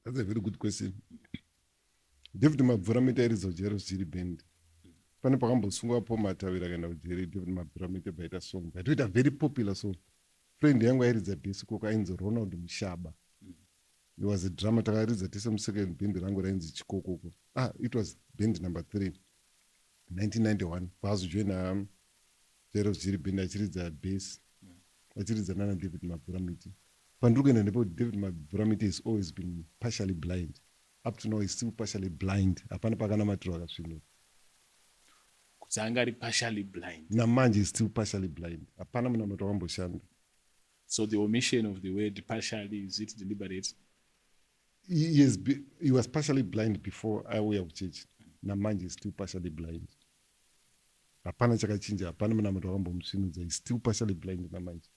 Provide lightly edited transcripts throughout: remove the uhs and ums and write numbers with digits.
That's a very good question. David Mabvuramiti airidza kujeros jiri band. Pane pakambosungwapo matavira akaenda kujeri David Mabvuramiti baita song. Baitoita very popular song. Friend yangu airidza dhesi koko ainzi Ronald Mushaba. He was a drummer takaridza tese musecond band rangu rainzi Chikokoko. It was band number 3. 1991. Pazojoina jeros jiri band achiridza bass. Achiridza nana David Mabvuramiti. Pandrukuenda ndipo David Mabvuramiti has always been partially blind. Up to now he's still partially blind. Hapana pakanamatiro akasvinura. Kuti anga ari partially blind. Namanje is still partially blind. Hapana munamato akamboshanda. So the omission of the word partially, is it deliberate? He was partially blind before auya kuchechi. Namanje is still partially blind. Hapana chakachinja. Hapana munamato akambomusvinudza. He's still partially blind namanje.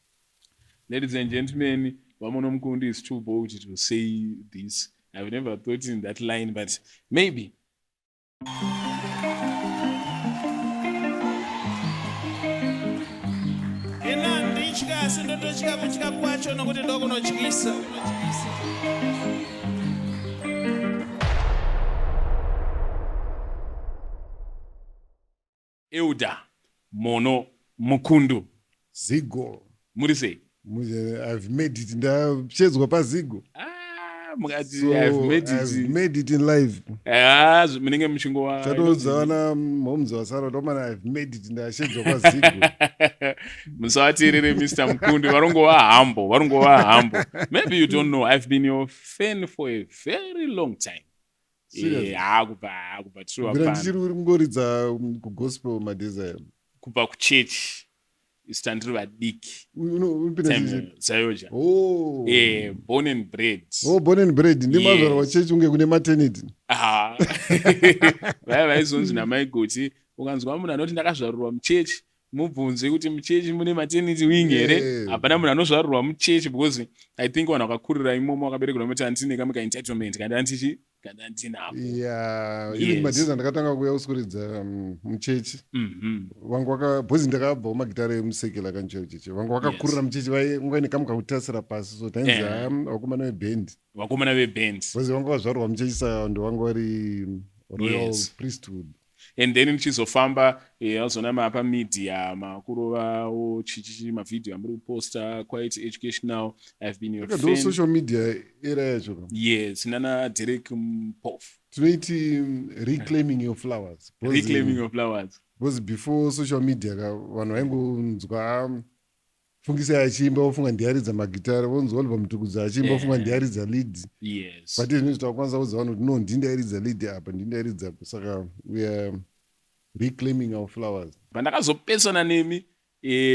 Ladies and gentlemen, Wamono Mukundu is too bold to say this. I've never thought in that line, but maybe. Euda Mono Mukundu Zigo. Murise. I've made it. Ndachedzwa paZigo. So I've made it in life. Munenge muchingo wa Chatozawana momzo wasara tomana I've made it ndashedzwa paZigo. Musatirire Mr. Mukundu varongo wa humble. Maybe you don't know, I've been your fan for a very long time. Akuba true apana. Ndichiri ngoridza ku gospel madesire. Kuba ku church. Istandiri vadiki. Sayoja. Born and bred. Born and bred. Ndimazvarwa wachechi unge kune maternity. Vaizonzi namai Guti ukanzwa munhu anoti ndakazvarurwa muchechi mubvunze kuti muchechi mune maternity wing here. Hapana munhu anozvarurwa muchechi because I think vanhu vakakurira imomo vakaberekerwa moti handine kamuka entitlement kandi handinapo. Even madheza ndakatanga kuuya kusukuridza muchechi. Bhozi ndakabva magitare emusekela kanchecheche. Vangu vakakurira muchechi vainga nekamuka kutasira pasi so tainzi vakomana vebhendi. Vakomana vebhendi. Bhozi vanga vazvarwa muchechi saka ndo vanga vari royal priesthood. And then nichizofamba azona mapa media makurovawo chichi mavideo amuri kuposta quite educational. I've been your fan. Social media era yacho. Yes, nana Derek Mpofu. Tunaiti reclaiming your flowers. Reclaiming your flowers. Because before social media vanhu vaingonzwa fungisa achimba ofunga ndiaridza magitari vonzwa Oliver Mutukudzi achimba ofunga ndiaridza lead. Yes. But izvi takwanisa kuziva kuti no ndindiaridza lead apa ndindiaridza saka we are reclaiming our flowers. Pandakazopesana nemi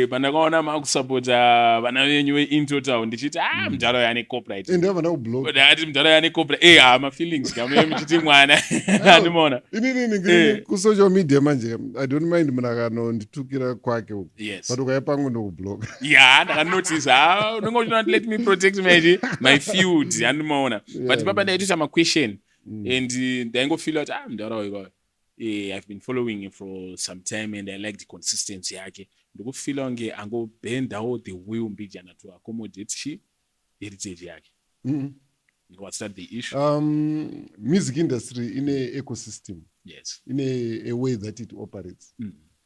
pandakaona makusapota vana venyu veIntotown ndichiti mudhara yane copyright. Ndavana kublog. Ndati mudhara yane copyright. Ma feelings kamwe muchiti mwana. Andimona. Inini ku social media manje I don't mind munhu akanonditukira kwake uko. Yes. But ukaya pangu ndokublog. Ndakanotice unenge not let me protect my feud andimona. But papa ndaitoita question and ndaingofeel kuti mudhara wako. I've been following him for some time and I like the consistency yake. Ndikufila unge angobhendawo the will mbijana to accommodate heritage yake. What's that the issue? Music industry in a ecosystem. Yes. In a way that it operates.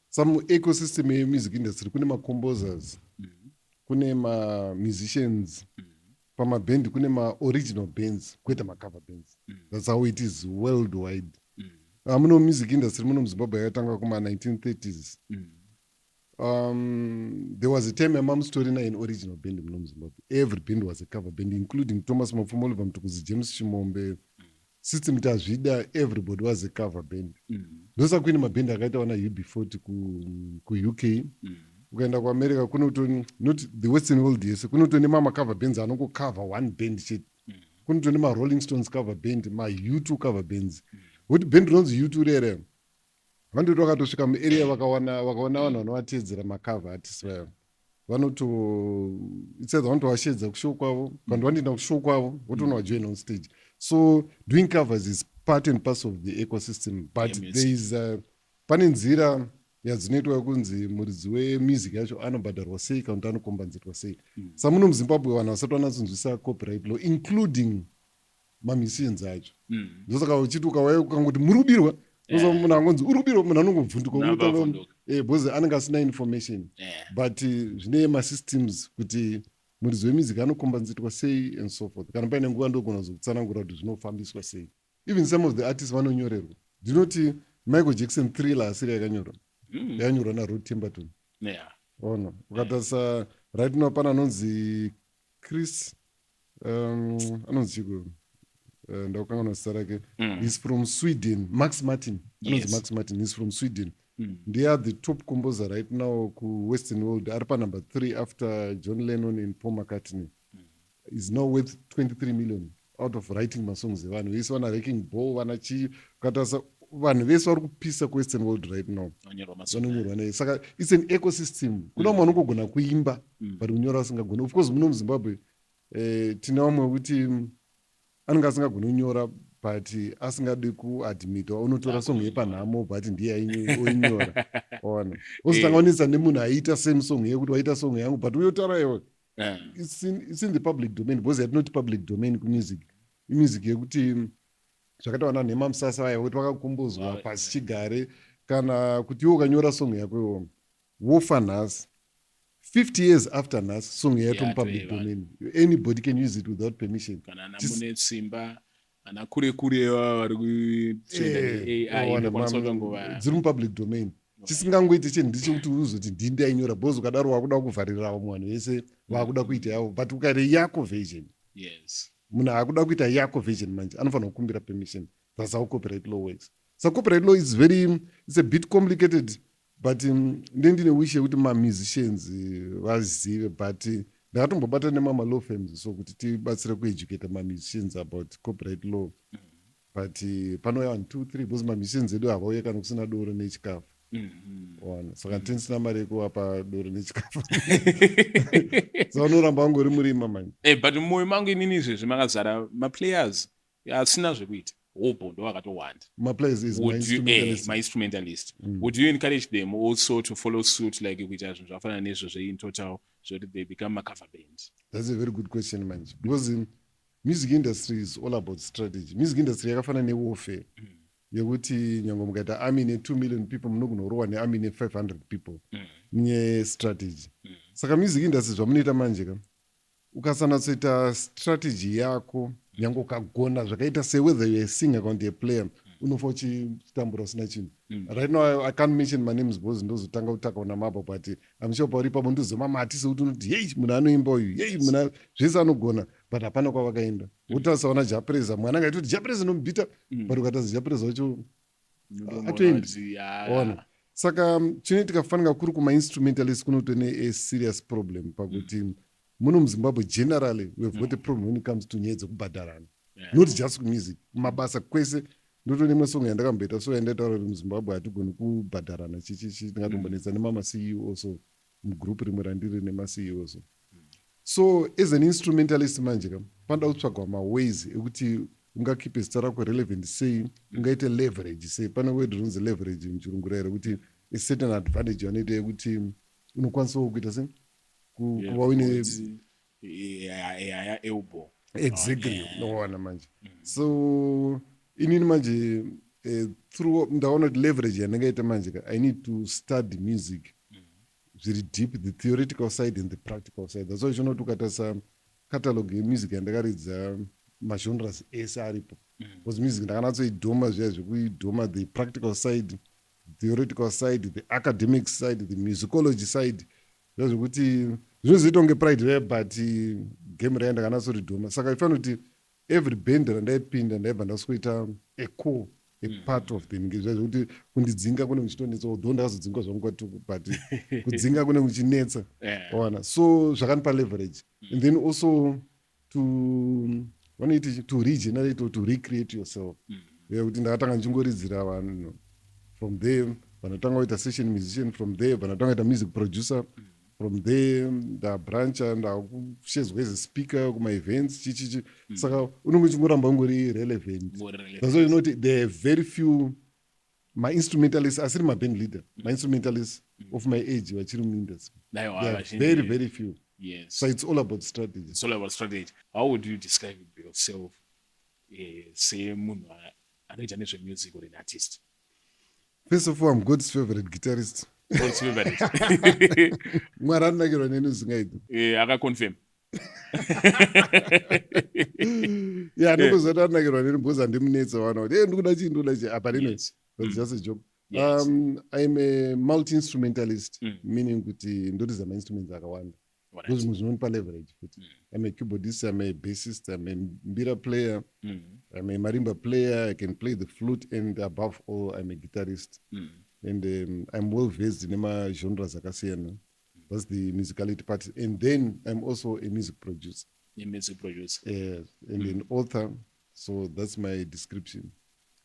Some ecosystem in music industry kune ma composers. Kune ma musicians. Pama band kune ma original bands, kweta ma cover bands. That's how it is worldwide. Muno music industry muno muZimbabwe yakatanga kuma 1930s. There was a time a mom story in original band muno muZimbabwe. Every band was a cover band, including Thomas Mapfumo, Oliver Mutukudzi, James Chimombe. System Tazvida, everybody was a cover band. Those are kune maband akaita wana UB40 ku UK. Ukaenda ku America kuno not the Western world yes, kuno to nema cover bands anongo cover one band shit. Kuno to nema Rolling Stones cover band, ma U2 cover bands. What band runs U2 rere? Vandu vakatosvika muarea vakaona vanhu vanovatedzera macover artists vayo. It says vanotowashedza kushow kwavo, vanhu vandoenda kushow kwavo, votonovajoin on stage. So doing covers is part and parcel of the ecosystem, but there is pane nzira yadzinoitwa kunzi muridzi wemusic yacho anobhadharwa sei kana kuti anokombanzirwa sei. Samuno muZimbabwe vanhu vasati vanatsonzwisa copyright law, including mamissions acho ndosaka uchiti ukauya ukangoti murubirwa munhu angonzi urubirwa munhu anongovhunduka unotanga bhozi anenge asina information but zvine masystems kuti muridzo wemusic anokombanzitwa sei and so forth kana paine nguva ndogona kuzokutsanangura kuti zvinofambiswa sei. Even some of the artists vanonyorerwa ndinoti Michael Jackson Thriller asiri yakanyorwa yakanyorwa naRod Temperton ono ukatarisa right now pana anonzi Chris anonzi chiko ndakanganwa zita rake he's from Sweden, Max Martin anonzi Max Martin, he's from Sweden. They are the top composer right now ku Western world, ari pa number 3 after John Lennon and Paul McCartney. Is now worth 23 million out of writing masongs evanhu vese vana wrecking ball vana chii ukatarisa vanhu vese vari kupisa ku Western world right now vanonyorwa naye. Saka it's an ecosystem. Kuna mumwe anongogona kuimba but kunyora asingagoni. Of course muno muZimbabwe tina vamwe kuti anenge asingagoni kunyora but asingadi kuadmitwa unotora song yepanhamo but ndiye oinyora ona ozotanganisa nemunhu aiita same song yekuti waita song yangu but uyotaura iwe it's in the public domain because it's not public domain kumusic. Music yekuti zvakaita vana nhema musasa vaya kuti vakakombozwa pasi chigare kana kuti iwe ukanyora song yako iwo wofa nhasi 50 years after nhasi song yaito mupublic domain anybody can use it without permission. Kana namune simba ana kure vari kutrenda AI dziri mupublic domain. Chisingangoiti chinhu ndechekuti uzoti ndini ndainyora bhozi ukadaro wakuda kuvharira vamwe vanhu vese vakuda kuita yavo but ukaita yako version munhu akuda kuita yako version manje anofanira kukumbira permission. That's how copyright law works. So copyright law is it's a bit complicated but ndine wish yekuti mamusicians vazive but ndakatombobata nemama-law firms so kuti tibatsire kueducate mamusicians about copyright law but panouya vanhu 2-3 because mamusicians edu havauye kana kusina doro nechikafu saka tinisina mari yekuvapa doro nechikafu saka unoramba wangori murima manje. But mumwoyo mangu inini izvezvi makazara maplayers asina zvekuita hopo ndo vakatowanda maplayers is my instrumentalist. Would you encourage them also to follow suit like kuita zvinhu zvakafanana nezvo in total so that they become a cover band? That's a very good question manje because music industry is all about strategy. Music industry yakafanana newarfare yekuti nyange mukaita army ne2 million people munogona kurohwa nearmy ne500 people nestrategy. Saka music industry zvamunoita manje ka ukasanatsoita strategy yako nyange ukagona zvakaita sewhether you're a singer kana a player unofa uchitambura usina chinhu. Right now I can't mention my names because ndozotanga kutakaona mapa but I'm sure pauri papo ndozomamati sekuti unoti hey munhu anoimba uyu hey munhu zvese anogona but hapana kwavakaenda. Utasaona Japreza mwana ngaitoti Japreza nomubhita but ukataza Japreza wacho atoendi ona. Saka chinoitika kufanika kuri kuma-instrumentalist kunotone a serious problem pakuti muno muZimbabwe generally we've got a problem when it comes to nyaya dzekubhadharana not just music mabasa kwese. Ndotone imwe song yandakamboita so yandaitaura kuti muZimbabwe hatigoni kubhadharana chichichi tingatombonetsa nemama-CEO also mugroup rimwe randiri nema-CEO so as an instrumentalist manje ka panoda kutsvagwa maways ekuti ungakipe zita rako relevant sei ungaite leverage sei. Pane word rinonzi leverage muchirungu raire kuti a certain advantage yanoita yekuti unokwanisawo kuita sei kuva uine elbow exactly nowana manje. So inini manje through ndaona kuti leverage yandingaita manje ka I need to study music zviri deep, the theoretical side and the practical side. That's why chinoti ukatarisa catalog yemusic yandakaridza magenres ese aripo because music ndakanatsoidhoma zviya zvekuidhoma the practical side, theoretical side, the academic side, the musicology side zviya zvekuti zvinozoita kunge pride raya but game raya ndakanatsoridhoma. Saka ifanira kuti every band randaipinda ndaibva ndasikuita a core a part of them ngezvia zvekuti kundidzinga kune kuchitonetsa although ndakazodzingwa zvangu kwatuku but kudzinga kune kuchinetsa ona so zvakanipa leverage and then also to regenerate or to recreate yourself kuti ndakatanga ndichingoridzira vanhu from there vanotanga kuita session musician from there vanotanga kuita music producer from there ndabrancha ndakushezwa as a speaker kuma-events chichichi saka unenge uchingoramba ungori relevant. That's why you know there are very few ma-instrumentalists asiri ma-band leader ma-instrumentalists of my age vachiri muindustry there are very very few. Yes. So it's all about strategy. It's all about strategy. How would you describe yourself semunhu anoita nezvemusic or an artist? First of all, I'm God's favorite guitarist. God's favorite. Mwari anakirwa neni usingaiti. Akaconfirm. Yeah, ndongozoti anakirwa neni because handimunetsa vana kuti ndikuda chii apa anyway, that's just a joke. Yes. I'm a multi-instrumentalist, meaning kuti ndoriza ma-instruments akawanda. Because muzvinonipa leverage futi. I'm a keyboardist, I'm a bassist, I'm a mbira player, I'm a marimba player, I can play the flute, and above all, I'm a guitarist. And I'm well versed in my genres akasiyana. That's the musicality part. And then I'm also a music producer. A music producer. Yes, and an author. So that's my description.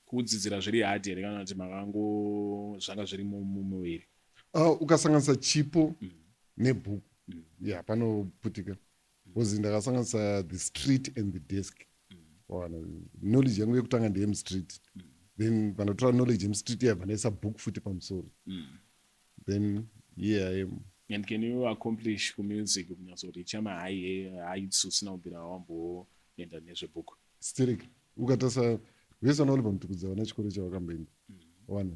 Kudzidzira zviri hard here kana kuti makango zvanga zviri mumuviri. Ukasanganisa chipo nebhuku. Yeah, panoputika. Because ndakasanganisa the street and the desk. Knowledge yangu yekutanga ndeye street. Then panotora knowledge street yabva ndaisa book futi pamusoro. Then yeah, I am. And can you accomplish music kunyazoricha mahaights usina kubvira wamboenda nezvebook? Still, ukatasa vese vanoolibva mutukudza vana chikoro chavakamboenda.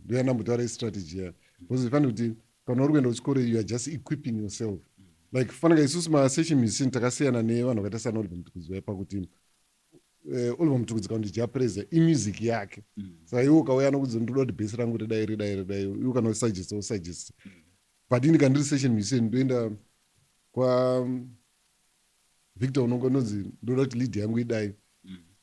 Ndoya ndambotaura strategy yayo. Because ifani kuti kana uri kuenda kuchikoro you are just equipping yourself. Like fanaka isusu ma-session musician takasiyana nevanhu vakaita sana Oliver Mutukudzi pakuti Oliver Mutukudzi kana kuti japreza imusic yake. Saka iwe ukauya nokudzi ndoda kuti bhesi rangu ridai iwe kana usuggest. But ini ndiri session musician ndoenda kwa Victor unongononzi ndoda kuti lead yangu idai.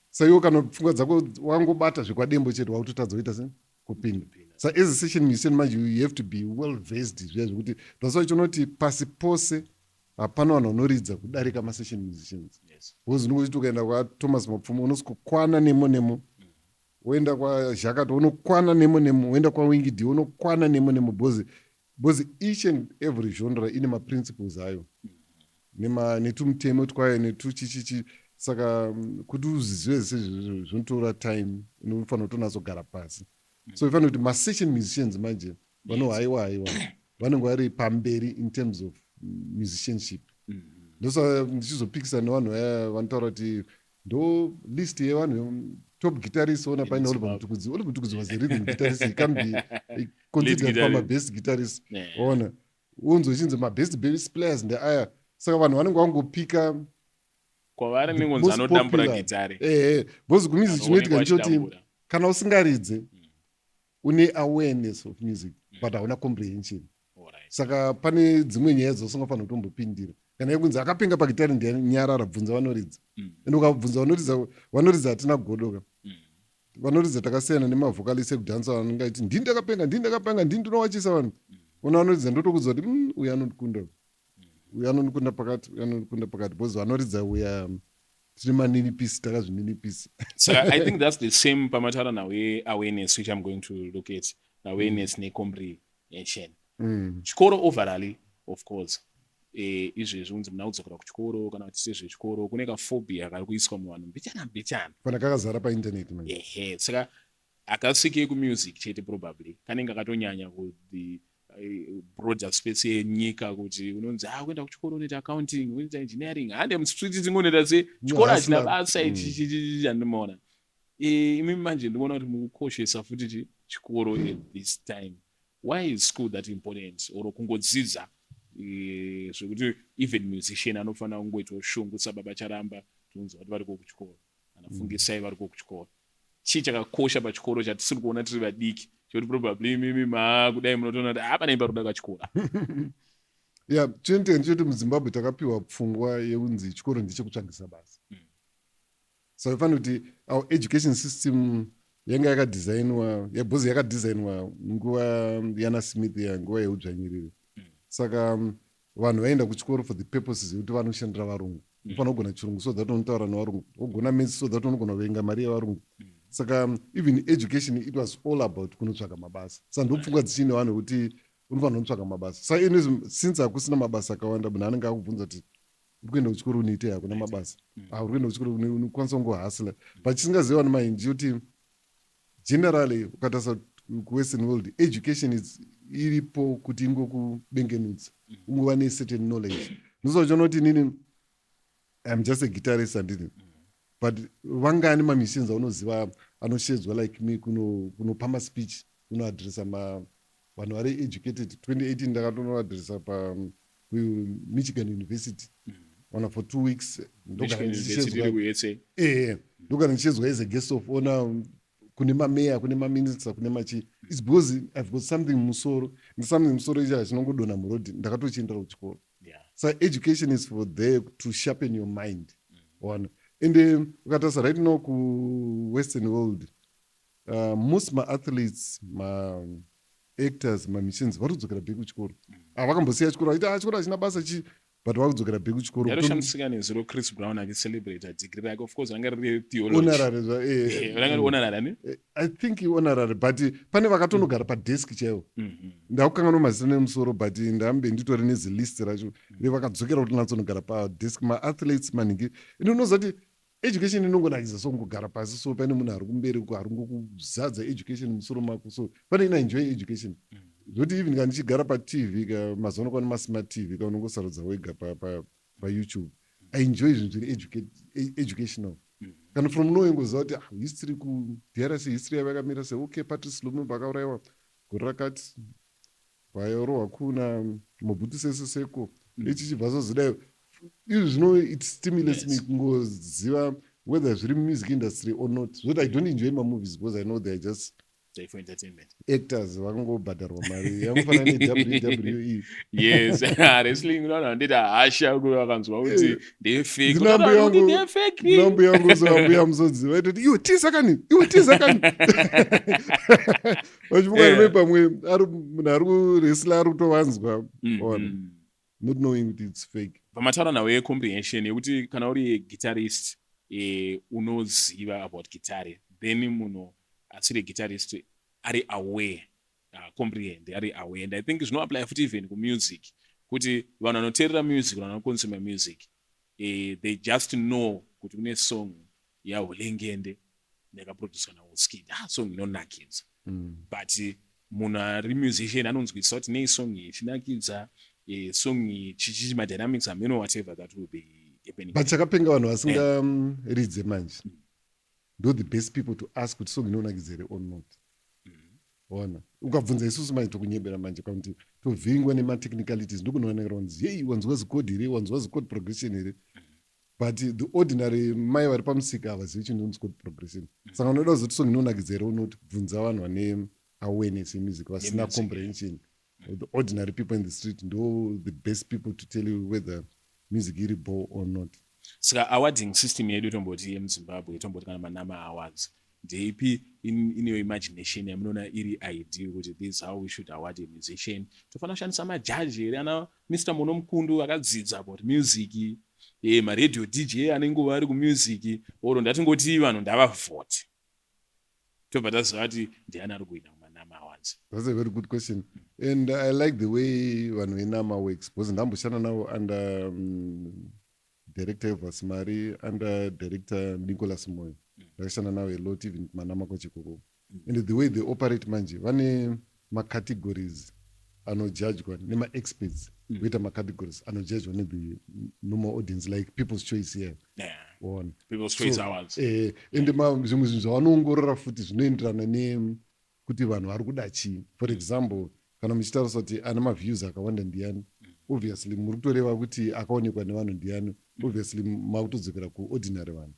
Saka iwe kana pfungwa dzako wangobata zvikwadembo chete wautotadza kuita sei kupinda. So as a session musician manje you have to be well versed zviya zvekuti ndaso chonoti pasi pose hapana vanhu vanoridza kudarika ma-session musicians. Because ndinokuti ukaenda kwaThomas Mapfumo unosvikokwana nemo. Woenda kwaJakato unokwana nemo. Woenda kwaWingidi unokwana nemo. Because each and every genre ine ma-principles ayo. Netumutemo twayo netuchichichi. Saka kuti uzizive zvese zvinotora time unofanira kutonazogara pasi. So if I know the ma-session musicians manje haiwa vanenge vari pamberi in terms of musicianship. Ndosa ndichizopikisa nevanhu vaya vanotaura kuti ndo list yevanhu top guitarist ona paine Oliver Mutukudzi. Oliver Mutukudzi was a rhythm guitarist. He can't be considered for my best guitarist. Ona unzochinzi my best bass players ndeaya. Saka vanhu vanenge vangopika kwavari nengonzi anodambura gitari. Because kumizi chinoitika ndechoti kana usingaridze une awareness of music but hauna comprehension. Saka pane dzimwe nyaya dzousingafana kutombopindira. Kana yekunzi akapenga pagitari ndenyarara bvunza vanoridza. Ende ukabvunza vanoridza hatina kugodoka. Vanoridza takasiyana nemavhokalist ekudhansa vanenge achiti ndini ndakapenga ndini ndinowachisa vanhu. Una vanoridza ndotokudza kuti uyu anondikunda pakati because vanoridza uya tiri maninipisi takazvininipisi. So I think that's the same pamataura nawe awareness which I'm going to look at. Awareness necomprehension. Chikoro overall of course. Izvezvi unzi muna kudzokera kuchikoro kana kuti sezvechikoro kune kaphobia kari kuiswa muvanhu mbichana. Kana kakazara painternet manje. Saka akasvike kumusic chete probably kanenge akatonyanya kuti broader space yenyika kuti unonzi kuenda kuchikoro unoita accounting unoita engineering hande mustreet tingonoita se chikoro hachina basa ichi handinoona. Imi manje ndinoona kuti mukukoshesa futi chikoro at this time. Why is school that important? Or kungodzidza zvekuti even musician anofanira kungoita shungu sababa charamba tunzwa kuti vari kuchikoro anafungisai vari kuchikoro. Chii chakakosha pachikoro chatisiri kuona tiri vadiki choti probably mimi kudai munotoona kuti pane imba kuda kachikora. Yeah, choti muZimbabwe takapiwa pfungwa yeunzi chikoro ndechekutsvagisa basa. So ifanira kuti our education system yanga yakadesignwa nguva yana Smith nguva yeudzvanyiriri. Saka vanhu vaenda kuchikoro for the purposes yekuti vanoshandira varungu. Ufanira kugona chirungu so that unotaura nevarungu. Ugona maths so that unogona kuverenga mari yevarungu. Saka even education it was all about kunotsvaga mabasa. Saka ndopfungwa dzichine vanhu kuti unofanira kunotsvaga mabasa. Saka since hakusina mabasa akawanda munhu anenge akubvunza kuti uri kuenda kuchikoro unoitei hakuna mabasa. Uri kuenda kuchikoro unokwanisa kungohasila. But chisingaziva vanhu mainji kuti generally ukatarisa kuwestern world education iripo kuti ingokubengenudza ungova necertain knowledge. Ndosochiona kuti inini I'm just a guitarist handini but vangani mamissions aunoziva anoshedzwa like me kunopa maspeech kunoadressa vanhu vari educated 2018 ndakatonoadressa Michigan University for 2 weeks ndogara ndichedzwa as a guest of honor kune mameya kune maminista kune machi. It's because I've got something musoro ichi hachinongodonha murodhi ndakatochiendera kuchikoro. So education is for there to sharpen your mind. And ukatasa right now ku-Western world, most ma-athletes, ma-actors, ma-missions vari kudzokera bheki kuchikoro. Havakambosiya chikoro achiti chikoro hachina basa chi, but vari kudzokera bheki kuchikoro. Yaroshamsika nezuro Chris Brown achicelebrate degree rake, of course ranga riri theology. Ranga honorary ne? I think honorary, but pane vakatonogara padesk chaivo. Ndakukanganwa mazina emusoro, but ndambe nditori nezilist racho revakadzokera kuti natsonogara padesk. Ma-athletes maningi inonoza kuti education inongonakisa songogara pasi, so pane munhu ari kumberi uko ari ngokuzadza education musoro mako, so pane ina enjoy education. Zvoti even kana ndichigara patv mazuva anokwana masmart tv kaunongosarudza wega payoutube, I enjoy zvinhu zviri educational. Kana from knowing ngoziva kuti history kuDRC history yavakamira sei, okay, Patrice Lumumba akaurayiwa gore rakati, vairohwa kuna Mobutu Sese Seko, ichi chibva zozidai. Izvi zvino it stimulates me kungoziva whether zviri music industry or not. Zvoti I don't enjoy my movies because I know they're just for entertainment. Actors vakangobhadharwa mari yangofana neWWE. Yes, wrestling ndita hasha kuvakanzwa kuti ndefake. Nambo yangu zoambuya muzodziva itoti iwe tisakani. Vachifunga rimwe pamwe munhu ari kuwrestler ari kutowanzwa. Not knowing kuti it's fake. Pamataura nawo yecomprehension yekuti kana uri guitarist unoziva about guitar, then munhu asiri guitarist ari aware, comprehend, ari aware. And I think zvino apply futi even kumusic, kuti vanhu vanoteerera music, vanhu vanokonsuma music, they just know kuti kune song yaHulengende yakaproducwa naWizkid, song inonakidza. But munhu ari musician anonzwisisa kuti nei song iyi ichinakidza, song iyi chichichi madynamics ameno whatever that will be happening. But chakapenga vanhu vasingaridze manje ndo the best people to ask kuti song inonakidza here or not. Ona ukabvunza isusu manje tokunyebera manje kuti tovhingwa nematechnicalities ndokunoonekera kunzi yei wanzwa zikodi here, wanzwa zikodi progression here. But the ordinary mai vari pamusika havazivi chinonzi chord progression. Saka unoda kuzoti song inonakidza here or not, bvunza vanhu vane awareness yemusic vasina comprehension. The ordinary people in the street ndo the best people to tell you whether music iri bore or not. Saka awarding system yedu tomboti yemuZimbabwe tomboti kana manama awards ndeipi in your imagination yamunoona iri ideal kuti this is how we should award a musician? Tofana kushandisa majaji here ana Mr. Mukundu akadzidza about music, radio DJ anenge ari kumusic, oro ndatingoti vanhu ndavavote tobva taziva kuti ndiani ari kuwina kumanama awards. That's a very good question. And I like the way vanhu venama works because ndamboshanda navo under director Evas Mari, under director Nicholas Moyo. Ndakashanda navo a lot even manama kwachikoko. And the way they operate manje vane ma-categories anojudgwa nema-experts kuita ma-categories anojudgwa ne-the normal audience like People's Choice here. People's Choice Awards. And zvimwe zvinhu zvavanoongorora futi zvinoenderana nekuti vanhu vari kuda chii. For example, kana muchitarisa kuti ana maviews akawanda ndiani, obviously muri kutoreva kuti akaonekwa nevanhu ndiani, obviously makutodzokera kuordinary vanhu.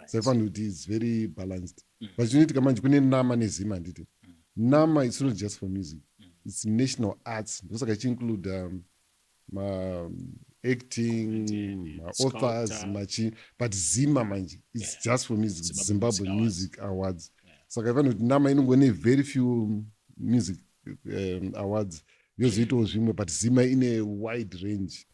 So I found kuti it's very balanced. But zvinoitika manje kune nama nezima handiti. Nama it's not just for music. It's national arts. Ndosaka ichinclude acting, authors, machi. But zima manje it's just for music. Zimbabwe Music Awards. Saka I found kuti nama inongone very few music awards. Yozoitawo zvimwe but zima in a wide range.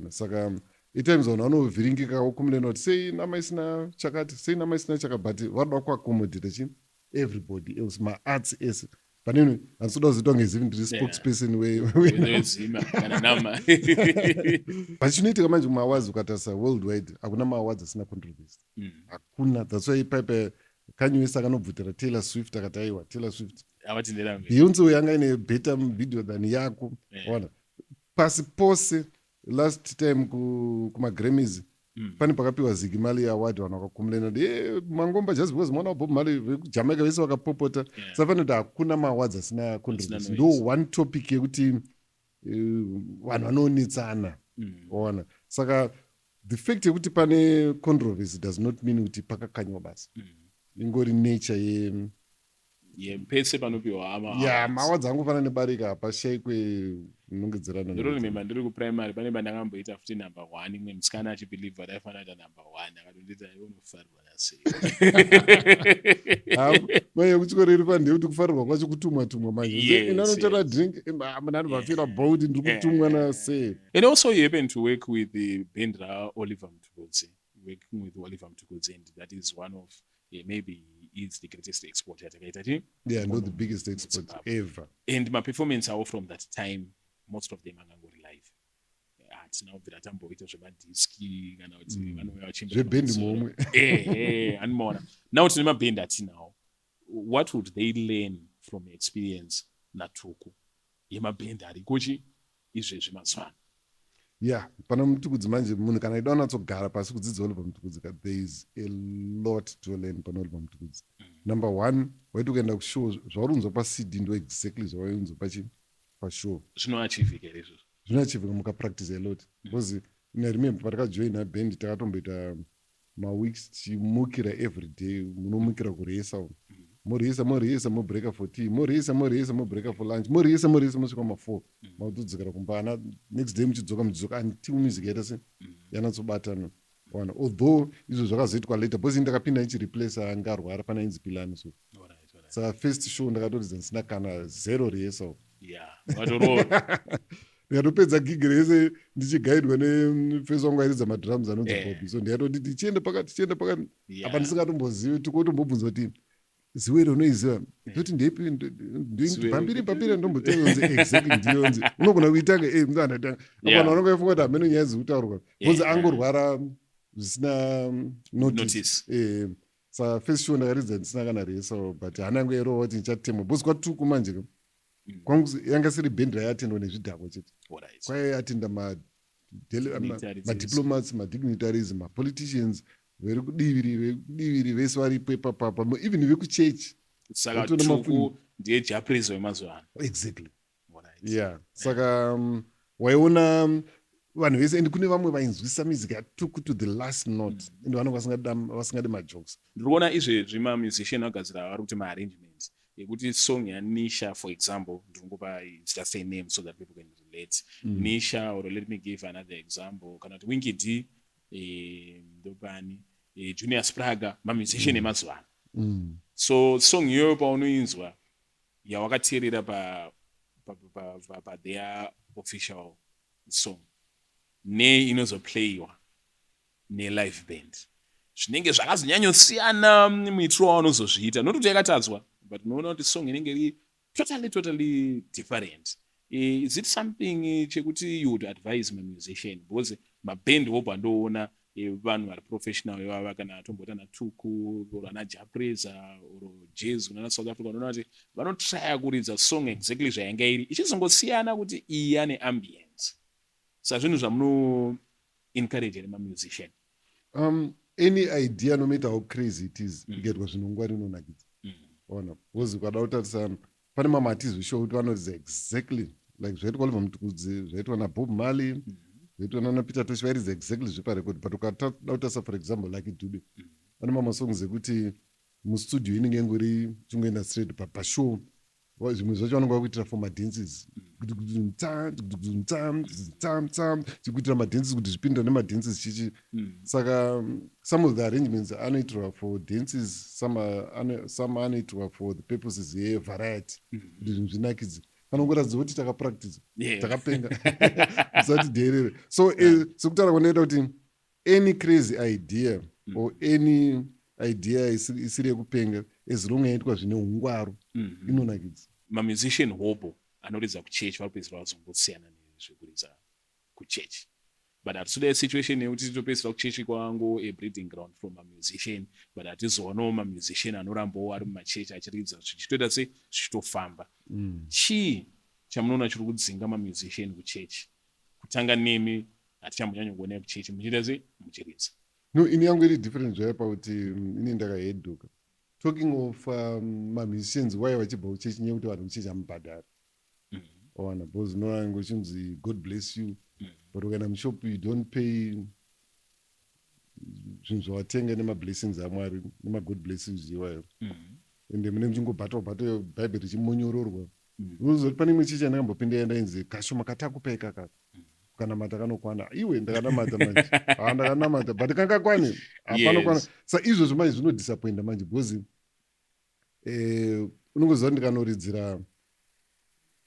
Saka itimes vanhu vanovhiringika kumulena kuti sei nama isina chakati, sei nama isina chakati, but vanoda kuaccommodate chi everybody else, ma-arts ese. Panini handisuda kuzoitwa ngezivhi ndiri spokesperson wezima kana nama. But chinoitika manje kuma-awards ukatarisa worldwide hakuna ma-awards asina controversy. Hakuna. That's why ipape Kanye West akanobvutira Taylor Swift akati aiwa Taylor Swift Beyonce yanga ine better video than yako. Ona pasi pose last time kuma Grammys Pane pakapiwa Ziggy Marley award vanhu vakakomplaina kuti mangomba just because mwana waBob Marley vekujamaica vese vakapopota. Saka pane kuti hakuna maawards asina controversy. Ndo one topic yekuti vanhu vanoonetsana. Waona. Saka the fact yekuti pane controversy does not mean kuti pakakanywa basi. Ingori nature pese panopiwa maawards angofana nebarika hapashayikwe kunongedzerana. Ndoremember ndiri kuprimary pane bandakamboita futi number 1 imwe musikana achibelieve kuti aifanira kuita number 1 akatondita unofarirwa nasei. Manje kuchikoreri pandeu kuti kufarirwa kwacho kutumwa manje. Inanotora drink munhu bafira bold ndiri kutumwa nasei. And also you happen to work with the band Oliver Mtukudzi, working with Oliver Mtukudzi, and that is one of maybe is the greatest export yatakaita. Yeah, not the biggest export ever. And my performance are from that time, most of them angangori live. Tinobvira tamboita zvemadiski kana kuti vanouya vachimba zvebendi momwe. Animoona. Now tine mabhendi atinawo. What would they learn from experience natuku yemabhendi arikochi izvezvi mazuva ano? Yeah, pana Mutukudzi manje munhu kana ida unatsogara pasi kudzidza Oliver Mtukudzi, there is a lot to learn pana Oliver Mtukudzi. Number 1, waiti ukaenda kushow zvaurunzwa paCD ndo exactly zvawaiunzwa pashow. Zvinoachivika izvozvo. Zvinoachivika mukapractice a lot. Because remember patakajoina band takatomboita maweeks tichimukira every day, munomukira kurehesa. Morehesa mobreaka for tea, morehesa mobreaka for lunch, morehesa mosvika ma4 mautodzokera kumba. Next day muchidzoka anti music yaita se yanatsobatana. Although izvo zvakazoitwa later because ndakapinda ichireplace anga arwara pana inzi Pilani. So saka first show ndakatoridza ndisina kana 0 rehearsal. Ndikatopedza gig rese ndichigaidwa nefesi wangu airidza madrums anonzi Bobby. So ndikatoti tichienda pakati apa ndisingatombozivi tikotombobvunza kuti ziwere unoiziva ndoti ndepi pambiri ndombotenga exactly ndiyonzi unogona kuitanga munhu anatanga apana vanonga vaifunga kuti hamene nyaya dzekutaurwa bonzi angorwara zvisina notice. Saka first show ndakaridza ndisina kana rehearsal but hana yangu yairova kuti ndichatemwa bosi kwatuku manje kwangu yanga siri bhendi rayatendwa nezvidhakwa chete. Kwaiatenda madiplomats, madignitaries, mapoliticians veri kudiviri vese varipo ipapapa, even vekuchechi. Saka Tuku ndiye japrizo wemazuva ano. Exactly. Yeah. Saka waiona vanhu vese and kune vamwe vainzwisa music yatuku to the last note and vanhu vasingade majokes. Ndiriona izvezvi mamusician vagadzira vari kuti maarrangements yekuti song yaNisha for example, ndingopa just say name so that people can relate. Nisha, or let me give another example, kana kuti Winky D, ndopani Junior Spraga, mamusician emazuva ano. So song iyoyo paunoinzwa yawakateerera pa their official song inozoplayiwa nelive band zvinenge zvakazonyanyosiyana muitiro wavanozozviita nokuti yakatadzwa but unoona kuti song inenge iri totally different. Is it something chekuti you would advise musician because maband wobva ndoona vanhu vari professional ivava kana tombota naTuku or anaJapreza or Jazz unana South Africa unoona kuti vanotrya kuridza song exactly zvainga iri ichizongosiyana kuti iyi ane ambience. Saka zvinhu zvamuno encourage mamusician. Any idea no matter how crazy it is igerwa zvinongwari unonakidza. Ona because ukada kutarisa pane mamatizi visho kuti vanoridza exactly like zvaitwa Oliver Mtukudzi, zvaitwa naBob Marley, zvaitwa naPeter Tosh vairidza exactly zveparecord but ukada kutarisa for example like Dube pane mamasongs ekuti mustudio inenge ingori chingoenda straight pashow zvimwe zvacho vanonga vakuitira for madances chikuitira madances kuti zvipindira nemadances chichi. Saka some of the arrangements anoitirwa for dances, some anoitirwa for the purposes yevariety kuti zvinhu zvinakidze. Panongoratidza kuti takapractice takapenga usati dherere. So sekutaura kwanoita kuti any crazy idea or any idea isiri yekupenga as long yaitwa zvine ungwaru inonakidza. Mamusician hobo anoridza kuchechi varipedzisira vazombosiyana nezvekuridza kuchechi but hatitoda situation yekuti titopedzisira kuchechi kwangu a breeding ground from mamusician but hatizoonawo mamusician anorambawo ari mumachechi achiridza zvichitoita se zvichitofamba. Chii chamunoona chiri kudzinga mamusician kuchechi kutanga nemi hatichambonyanya kuona kuchechi muchiita sei muchiridza. No, ini yangu iri different zvaya pauti ini ndakahedhuka. Talking of musicians why vachibva kuchechi nyaya kuti vanhu kuchechi hamubhadhari. Ona because no uchinzi God bless you. But ukaenda mushop you don't pay zvinhu zvawatenga nemablessings aMwari nema-God blessings iwayo. Ende mune muchingobhata bhaibheri richimonyororwa. Unozoti pane imwe chechi yandakambopinda yandainzi kashoma katakupai kaka. Kukanamata kanokwana. Iwe ndakanamata manje. Ndakanamata but kangakwani hapana kwana. Saka izvozvo manje zvinodisappointa manje because unongoziva ndikanoridzira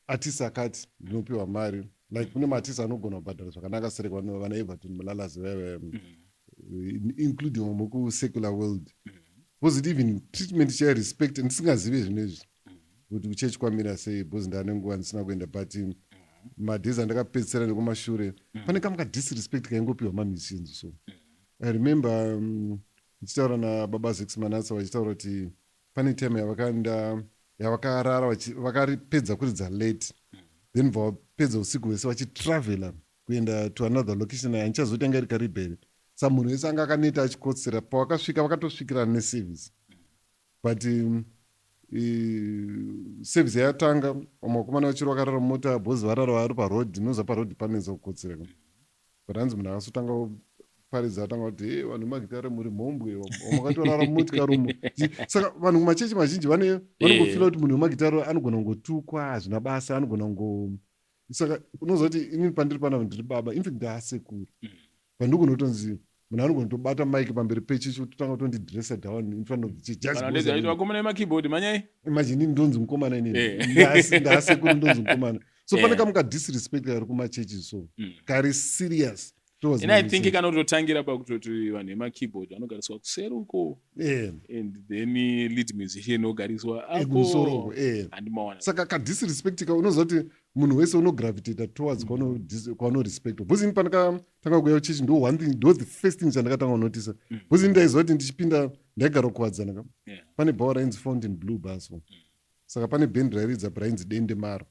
artist akati ndinopiwa mari. Like kune maartist anogona kubhadhara zvakanaka sere vana Everton mulalazi including mukusecular world. Because even treatment chairespect ndisingazive zvinezvi kuti kuchechi kwamira sei because ndane nguva ndisina kuenda but madhezi andakapedzisira nekumashure pane kamwe kadisrespect kaingopiwa mamusicians. So I remember ndichitaura nababa Zex Manasa vachitaura kuti pane time yavakarara vakaripedza kuridza late then vapedza usiku hwese vachitravela kuenda to another location yandichazotanga iri Karibheri. Saka munhu wese anga akaneta achikotsera pavakasvika vakatosvikira neservice but service yatanga vamwe vakomana vachiri vakarara mumota bhozi varara vari parodhi noza parodhi panenza kukotsera but hanzi munhu akasotanga paridza atanga kuti vanhu vemagitare muri mhombwe vamakatorara mumotikari umo. Saka vanhu kumachechi mazhinji vanongofila kuti munhu wemagitare anogona kungotukwa hazvina basa anogona saka unoziva kuti inini pandiri pana ndiri baba infact ndaasekuru pandikunotonzi munhu anogona kutobata maiki pamberi pechechi kutotanga kutondidressa down in front of the church. Vakomana vemakeyboard manyai imagine ndonzi mukomana inini ndaasekuru ndonzi mukomana. So pane kamwe kadisrespect kari kumachechi so kari serious. And I think kana kutotangira pakutoti vanhu vemakeyboard vanogariswa kuseri uko and then lead musician ogariswa apo handimaona. Saka kadisrespect ka unoziva kuti munhu wese unogravitata towards kwaunorespecta. Because ini pandakatanga kuuya kuchechi ndo one thing ndo the first thing chandakatanga kunotisa because ini ndaiziva kuti ndichipinda ndaigara kuwadzana ka pane bhawa rainzi Fountain Blue baso. Saka pane bhendi rairidza rainzi Dende Maro.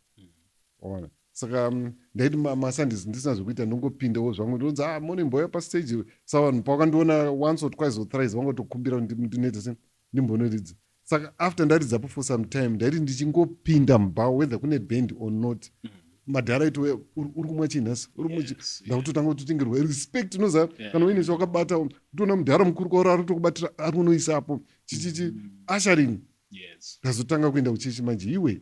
Ona saka ndaiti masandisi ndisina zvokuita ndongopindawo zvangu ndonzi mone mbouya pastage. Saka vanhu pavakandiona once or twice or thrice vangotokumbira kuti ndinoita sei ndimbonoridza. Saka after ndaridzapo for some time ndaiti ndichingopinda mubhawa whether kune band or not madhara aiti uri kumwa chinhasi ndakutotanga kutotengerwa respect. Unoziva kana uine chawakabata utoona mudhara mukuru kwauri ari kutokubatira ari kunoisapo chichichi asharing ndazotanga kuenda kuchechi manje iwe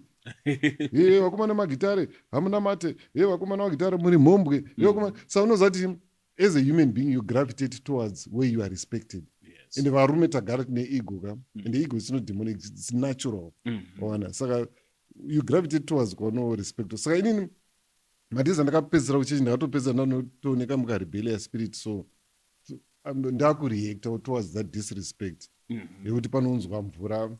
vakomana magitare hamuna mate vakomana magitare muri mhombwe. Saka unoziva kuti as a human being you gravitate towards where you are respected. And varume tagara tine ego ka and ego is not demonic, it's natural. Saka you gravitate towards kwano respect. Saka inini madhezi andakapedzisira kuchechi ndakatopedzisira ndanotooneka mukarebellious spirit so ndakureacta towards that disrespect yekuti panonzwa mvura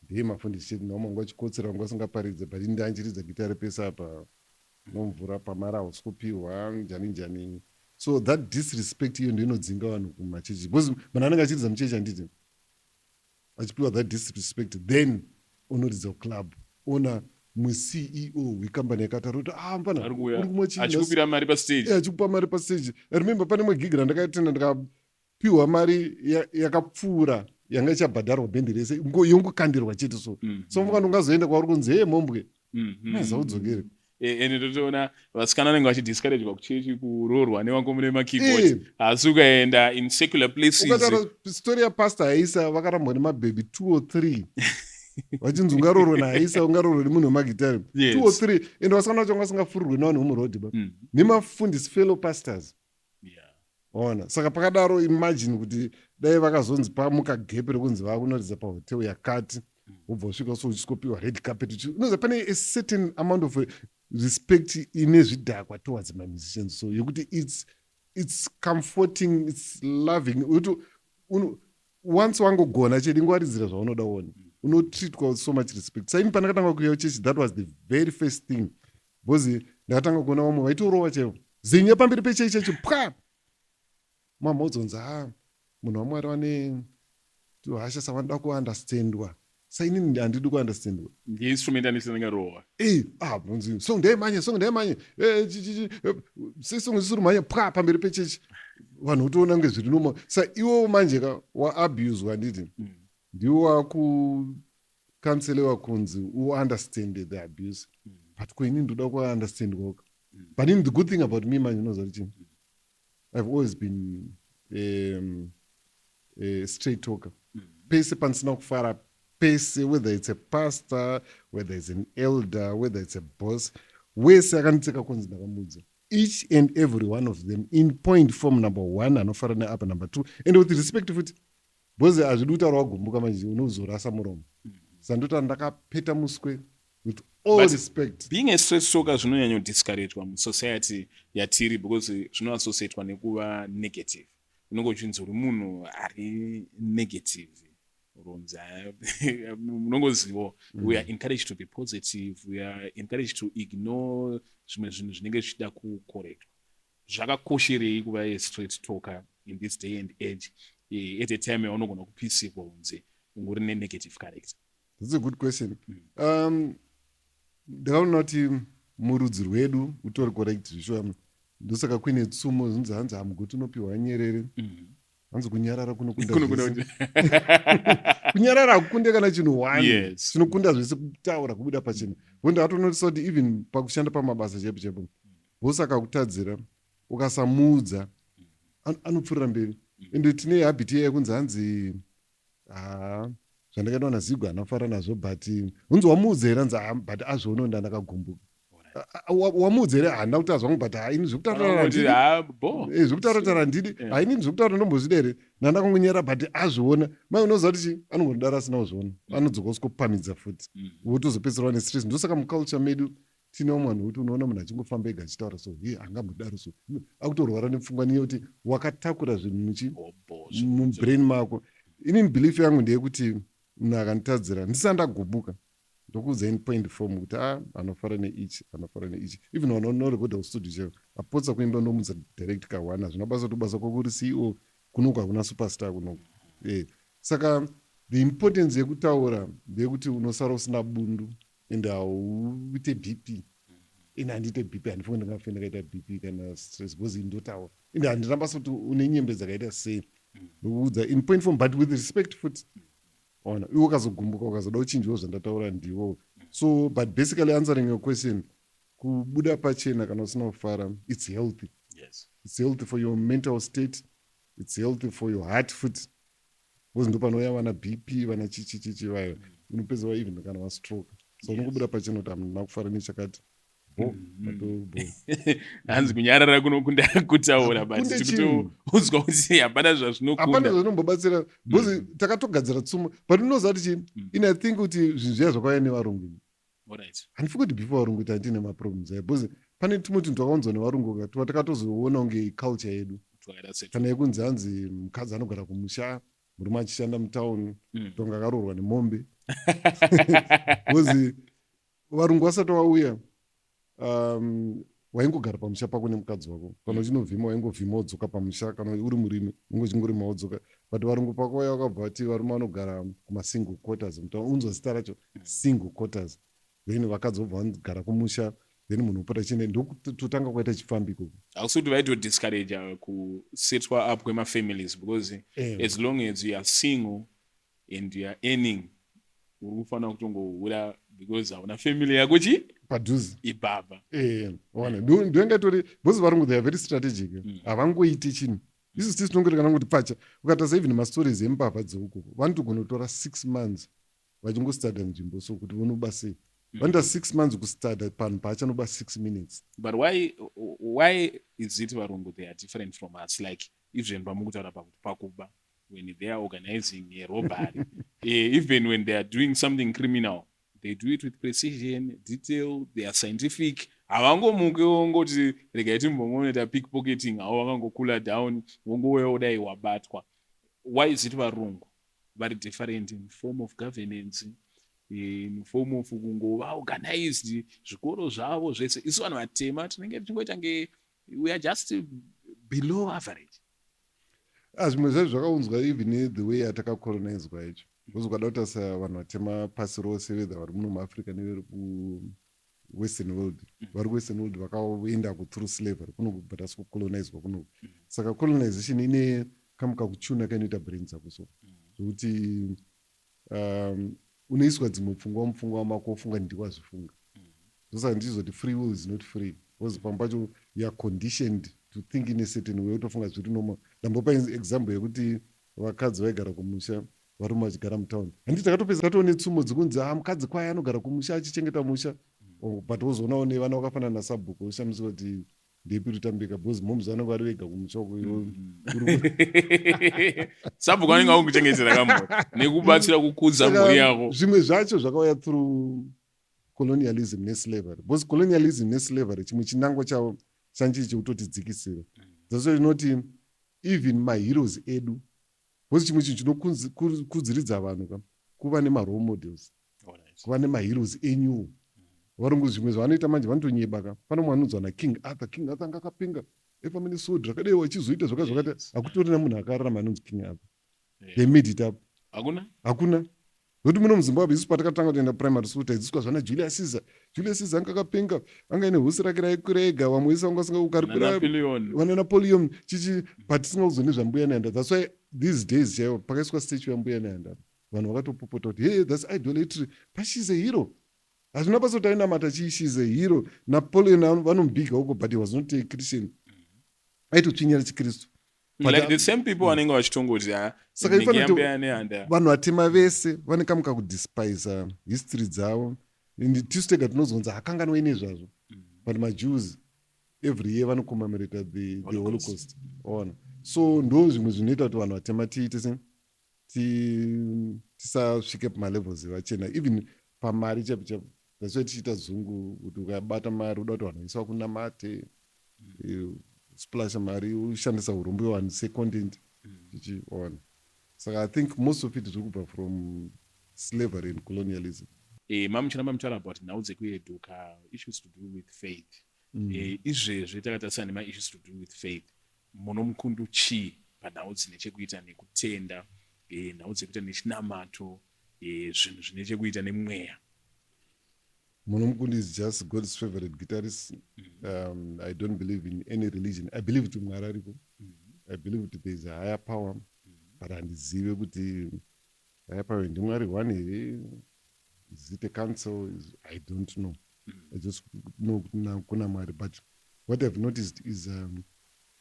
ndemafundisi chete naumwe achikotsera wangu asingaparidze but ndanjiridza gitare pese apa nomvura pamara hausikupihwa njani. So that disrespect iyo ndinodzinga vanhu kumachechi because munhu anenge achiridza muchechi handiti achipiwa that disrespect then unoridza club ona muCEO wekambani yakataura kuti mbana uri kumwachikupa mari pastage. I remember pane imwe gigi randakaitenda ndikapiwa mari yakapfuura yanga ichabhadharwa bhendi rese yongokandirwa chete so mukana ungazoenda kwauri kunzi mhombwe mazaudzokere. Ende totoona vasikana vanenge vachidiscouragwa kuchechi kuroorwa nevakomana vemakeyboard asi ukaenda in secular places ukataura story yapastor haisa vakarambwa nemabhebhi 2 or 3 vachinzi ungaroorwa nahaisa ungaroorwa nemunhu wemagitare 2 or 3 ende vasikana vacho vasingafurirwe navanhu vemurodhi nemafundisi fellow pastors. Ona saka pakadaro imagine kuti dai vakazonzi pamuka gepe rekunzi vakunoridza pahotel yakati ubva usvika so uchiskopiwa red carpet. Unoziva pane a certain amount of respect ine zvidhakwa towards my musicians so yekuti it's comforting, it's loving. Once wangogona chete ingowaridzira zvaunoda kuona unotreatwa with so much respect. Saini pandakatanga kuuya kuchechi that was the very first thing because ndakatanga kuona vamwe vaitorova chaivo zinya pamberi pechechi chacho pwa mamhodzonzi munhu waMwari vane tuhasha savanoda kuandastendwa Sa inini handidi kuunderstand. Nge-instrument anisinangarowa. Bronzi. Song ndeimanye. Sesong isiri manye pwa pamberi pechechi. Vanhu utoona kunge zviri normal. Sa iwo manje waabuse handiti. Ndiwo wakukanselewa kunzi understand the abuse. But kwenini ndoda kuunderstand kwako. But the good thing about me manje knows that I've always been a straight talker. Pese pansina kufara pese, whether it's a pastor, whether it's an elder, whether it's a boss, wese akanitseka kunzi ndakamudza. Each and every one of them in point form number 1 anofara neapa number 2 and with respect futi bhozi hazvidi kutaura wagumbuka manje unozorasa muromo. Sandota ndakapeta muswe with all respect. Being a straight talker zvinonyanya kudiscouragewa musociety yatiri because zvinoassociatewa nekuva negative. Unenge uchinzi uri munhu ari negative. Munongoziva, we are encouraged to be positive, we are encouraged to ignore zvimwe zvinhu zvinenge zvichida kukorektwa. Zvakakosherei kuva a straight talker in this day and age at a time yaunogona kupisirwa kunze ungori ne-negative character? That's a good question. Ndakaona kuti murudzi rwedu utori correct zvishwa ndosaka kuine tsumo zvinzi hanzi hamuguti unopiwa nyerere. Hanzi kunyarara kunokunda kunyarara hakukunde kana chinhu one. Chinokunda zvese kutaura kubuda pachena. Wenda atonotisa kuti even pakushanda pamabasa chepo bosi akakutadzira ukasamuudza anopfuurira mberi. Ende tine habiti yekunzi hanzi zvandakaita na Zigo anofara nazvo but unzi wamuudza here hanzi but azviono ndandakagumbuka. Wamuudza here handina kuti azvangu but haini zvekutaura ndidi haini zvekutaura ndombozvida here ndandakangonyera but azviona mai unoziva kuti anongodaro asina kuzviona anodzoka usikopamidza futi wotozopedzerwa nestress. Ndosaka muculture medu tinewo mwanhu wekuti unoona munhu achingofamba ega achitaura so angambodaro so akutorwara nepfungwa niye kuti wakatakura zvinhu mubrain mako. Inini belief yangu ndeyekuti munhu akanditadzira ndisandagubuka ndokuudzai point form kuti anofara neichi even wanorekodha kustudio chaivo apotsa kuimba ndomudza direct kawana zvinobasa kuti basa kwakuri CEO kunoku hakuna superstar kunoku. Saka the importance yekutaura ndeyekuti unosara usina bundu ende hauite BP. Ine handiite BP, handifunga ndingafenda kaita BP kana stress because ndotaura ende handirambasa kuti une nyembe dzakaita sei ndokuudza in point form but with respect futi. Ona iwo ukazogumbuka ukazoda uchinjiwo zvandataura ndiwo. So but basically answering your question, kubuda pachena kana usina kufara, it's healthy. It's healthy for your mental state, it's healthy for your heart foot. Because ndo panouya vana BP vana chichi vayo unopedza even kana wastroke. So unokubuda pachena kuti hamuna kufara nechakati. Hanzi kunyarara kunokunda kutaura but kuti uzwa kuti hapana zvazvinombobatsira because takatogadzira tsumo but unoziva kuti I think kuti zvinhu zviya zvakauya nevarungu handifungi kuti before varungu tandine maproblems ayo because pane tumwe tunhu twakaunzwa nevarungu takatozoona kunge culture yedu kana yekunzi hanzi mukadzi anogara kumusha murume achishanda mutauni tonga akaroorwa nemombe because varungu vasati vauya waingogara pamusha pako nemukadzi wako kana uchinovhima waingovhima wodzoka pamusha kana uri murimi ungochingorimwa wodzoka but varungu pakauya vakabva vati varume vanogara kumasingle quarters unzwa zita racho single quarters then vakadzi vobva vagara kumusha then munhu upota chiende ndokutotanga kwaita chifambiko. Also kuti vaitodiscourage kusetwa up kwemafamilies because as long as you are single and you are earning uri kufanira kutongohura because hauna family yako padhuze ibaba. Ona ndoengatori because varungu they are very strategic. Havangoiti chinhu isi tisi tinongorikana kuti pacha ukatarisa even mastories emupapa dzeuko vanotogonotora 6 months vachingostada nzvimbo so kuti vonobasei vanoita 6 months kustada panhu paachanoba 6 minutes. But why is it varungu they are different from us like even pamukutaura pakuba when they are organizing a robbery even when they are doing something criminal they do it with precision, detail, they are scientific. Havangomuke ngoti regai timbongoita pickpocketing havo vakangokula down wongouya kudai wabatwa. Why is it varungu vari different in form of governance, in form of kungova organized zvikoro zvavo zvese? Isu vanhu vatema tinenge tichingoita nge we are just below average. Zvimwe zvacho zvakaunzwa even the way atakacolonizwa icho Because ukada kutarisa vanhu vatema pasi rose whether vari muno muafrica neveri kuwestern world vari kuwestern world vakaenda through slavery kuno but asi kucolonizwa kuno saka colonization ine kamuka kuchuna kainoita brain dzako so zvokuti unoiswa dzimwe pfungwa wamako ofunga ndiwazvifunga ndosaka ndichizoti free will is not free because pamwe pacho you are conditioned to think in a certain way utofunga zviri normal ndambopa example yekuti vakadzi vaigara kumusha varume vachigara mutaundi handiti takatopedza tatoone tsumo dzikunzi mukadzi kwaye anogara kumusha achichengeta musha but wozoonawo nevana vakafanana nasabhuku oshamiswa kuti ndepi rutambika because moms vanenge vari vega kumusha uko sabhuku anenge akukuchengetera kamwe nekubatsira kukudza mhuri yako. Zvimwe zvacho zvakauya through colonialism neslavery because colonialism neslavery chimwe chinangwa chavo chanchii chekutotidzikisira that's why inoti even maheroes edu because chimwe chinhu chinokudziridza vanhu kuva nemarole models kuva nemaheroes enyuwo varungu zvimwe zvavanoita manje vanotonyeba pane mwana anonzwa naking Arthur anga akapenga efamily sword rakadai wachizoita zvakati hakutorina munhu akararama anonzi King Arthur they made it up hakuna nokuti muno muzimbabwe isu patakatanga kuenda primary school taidzidziswa zvana Julius Caesar anga akapenga anga ine husi rake raikura ega vamwe vese vanga vasingakarikura vana Napoleon chichi but tisingaudzwa nezvambuya Nyanda that's why these days chaivo pakaiswa statue yambuya Nyanda vanhu vakatopopota kuti hey that's idolatry but she's a hero hazvina basa kuti ainamata chii she's a hero. Napoleon vanomubhiga uko but he was not a Christian aitotsvinyira chikristu like the same people vanenge vachitongoti saka vanhu vatema vese vane kamuka kudespisa history dzavo tisu tega tinozonzi hakanganwai nezvazvo but majews every year vanocommemorate the holocaust ona so ndo zvimwe zvinoita kuti vanhu vatema tiite tisasvike pamalevels evachena even pamari chapo that's why tichiita zungu kuti ukabata mari uda kuti vanhu vaiswa kunamate splasha mari ushandisa urombo hwevanhu secontent tichiona saka I think most of it zviri kubva from slavery and colonialism. Mamuchiramba muchitaura about nhau dzekueduka issues to do with faith izvezvi takatarisa nema-issues to do with faith muno Mukundu chii panhau dzine chekuita nekutenda nhau dzekuita nechinamato zvinhu zvine chekuita nemweya. Muno Mukundu is just God's favorite guitarist. I don't believe in any religion. I believe to Mwari aripo. I believe that there is a higher power but handizive kuti higher power ndimwari one here. Is it a council? I don't know. I just know kuna Mwari. But what I've noticed is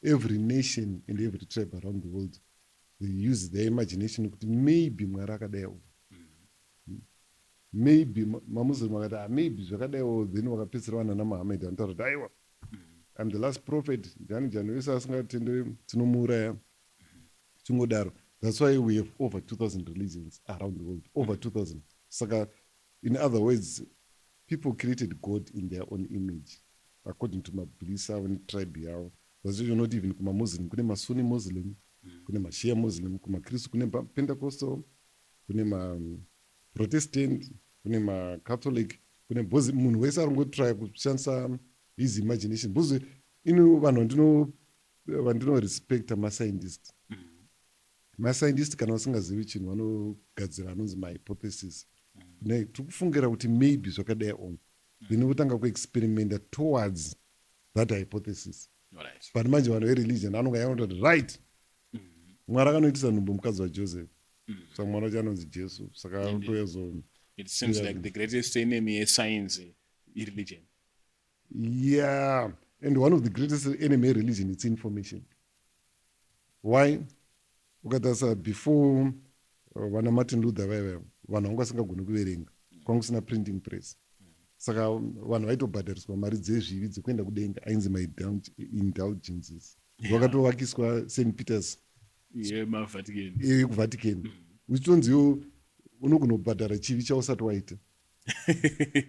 every nation and every tribe around the world, they use their imagination kuti maybe Mwari akadai maybe mamuslim vakati maybe zvakadaiwo then vakapedzisira vana naMuhammad anotaura kuti aiwa I'm the last prophet jani vese asingatendere tinomuuraya chingodaro. That's why we have over 2,000 religions around the world, over 2,000. Saka, in other words, people created God in their own image according to mabhilisa tribe yavo. That's why you're not even kuma Muslim kune maSunni Muslim kune maShia Muslim kuma Kristu kune Pentecostal kune Protestant kune maCatholic kune bozi munhu wese arongotry kushandisa his imagination bozi ino vanhu vandino respect mascientist mascientist kana vasingazivi chinhu vanogadzira anonzi mahypothesis tiri kufungira kuti maybe zvakadai on then votanga kuexperimenta towards that hypothesis but manje vanhu vereligion anonga yaona kuti right Mwari akanoitisa nhumbu mukadzi waJoseph saka mwana wacho anonzi Jesu saka toyezo. It seems like the greatest enemy is science, religion. Yeah, and one of the greatest enemy of religion is information. Why? Ukatasa before vana Martin Luther vanhu vanga vasingagoni kuverenga kwanga kusina printing press saka vanhu vaitobhadhariswa mari dzezvivi dzekuenda kudenga ainzi indulgences vakatovakiswa St. Peter's kuVatican uchitonziwo unogona kubhadhara chivi chausati waita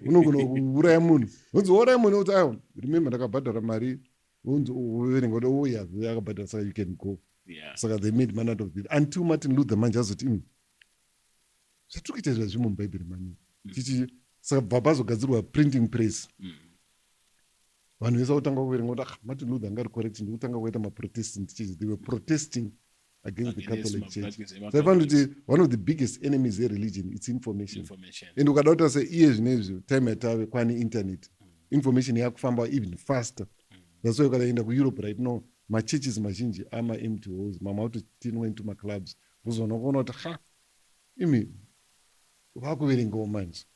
unogona kuuraya munhu unzi uraya munhu kuti aiwa remember ndakabhadhara mari unzi uverenga kuti oya akabhadhara saka you can go. Saka they made man out of it until Martin Luther manje azoti zvatiri kuita zvazvi mubhaibheri mani chichi saka bva pazogadzirwa printing press vanhu vese vakutanga kuverenga kuti Martin Luther angari correct ndikutanga kuita maprotestant chichi they were protesting against the Against Catholic Church. against So I found it one of the biggest enemies of religion, it's information. And ukada kuti say iye zvinezvi time yatave kwane internet, information yakufamba even faster. That's why ukadaenda kuEurope right now, machurches mazhinji ama-empty halls, mama autotinwa into maclubs. Uzonokuona kuti ha, imi vakuverengawo manje.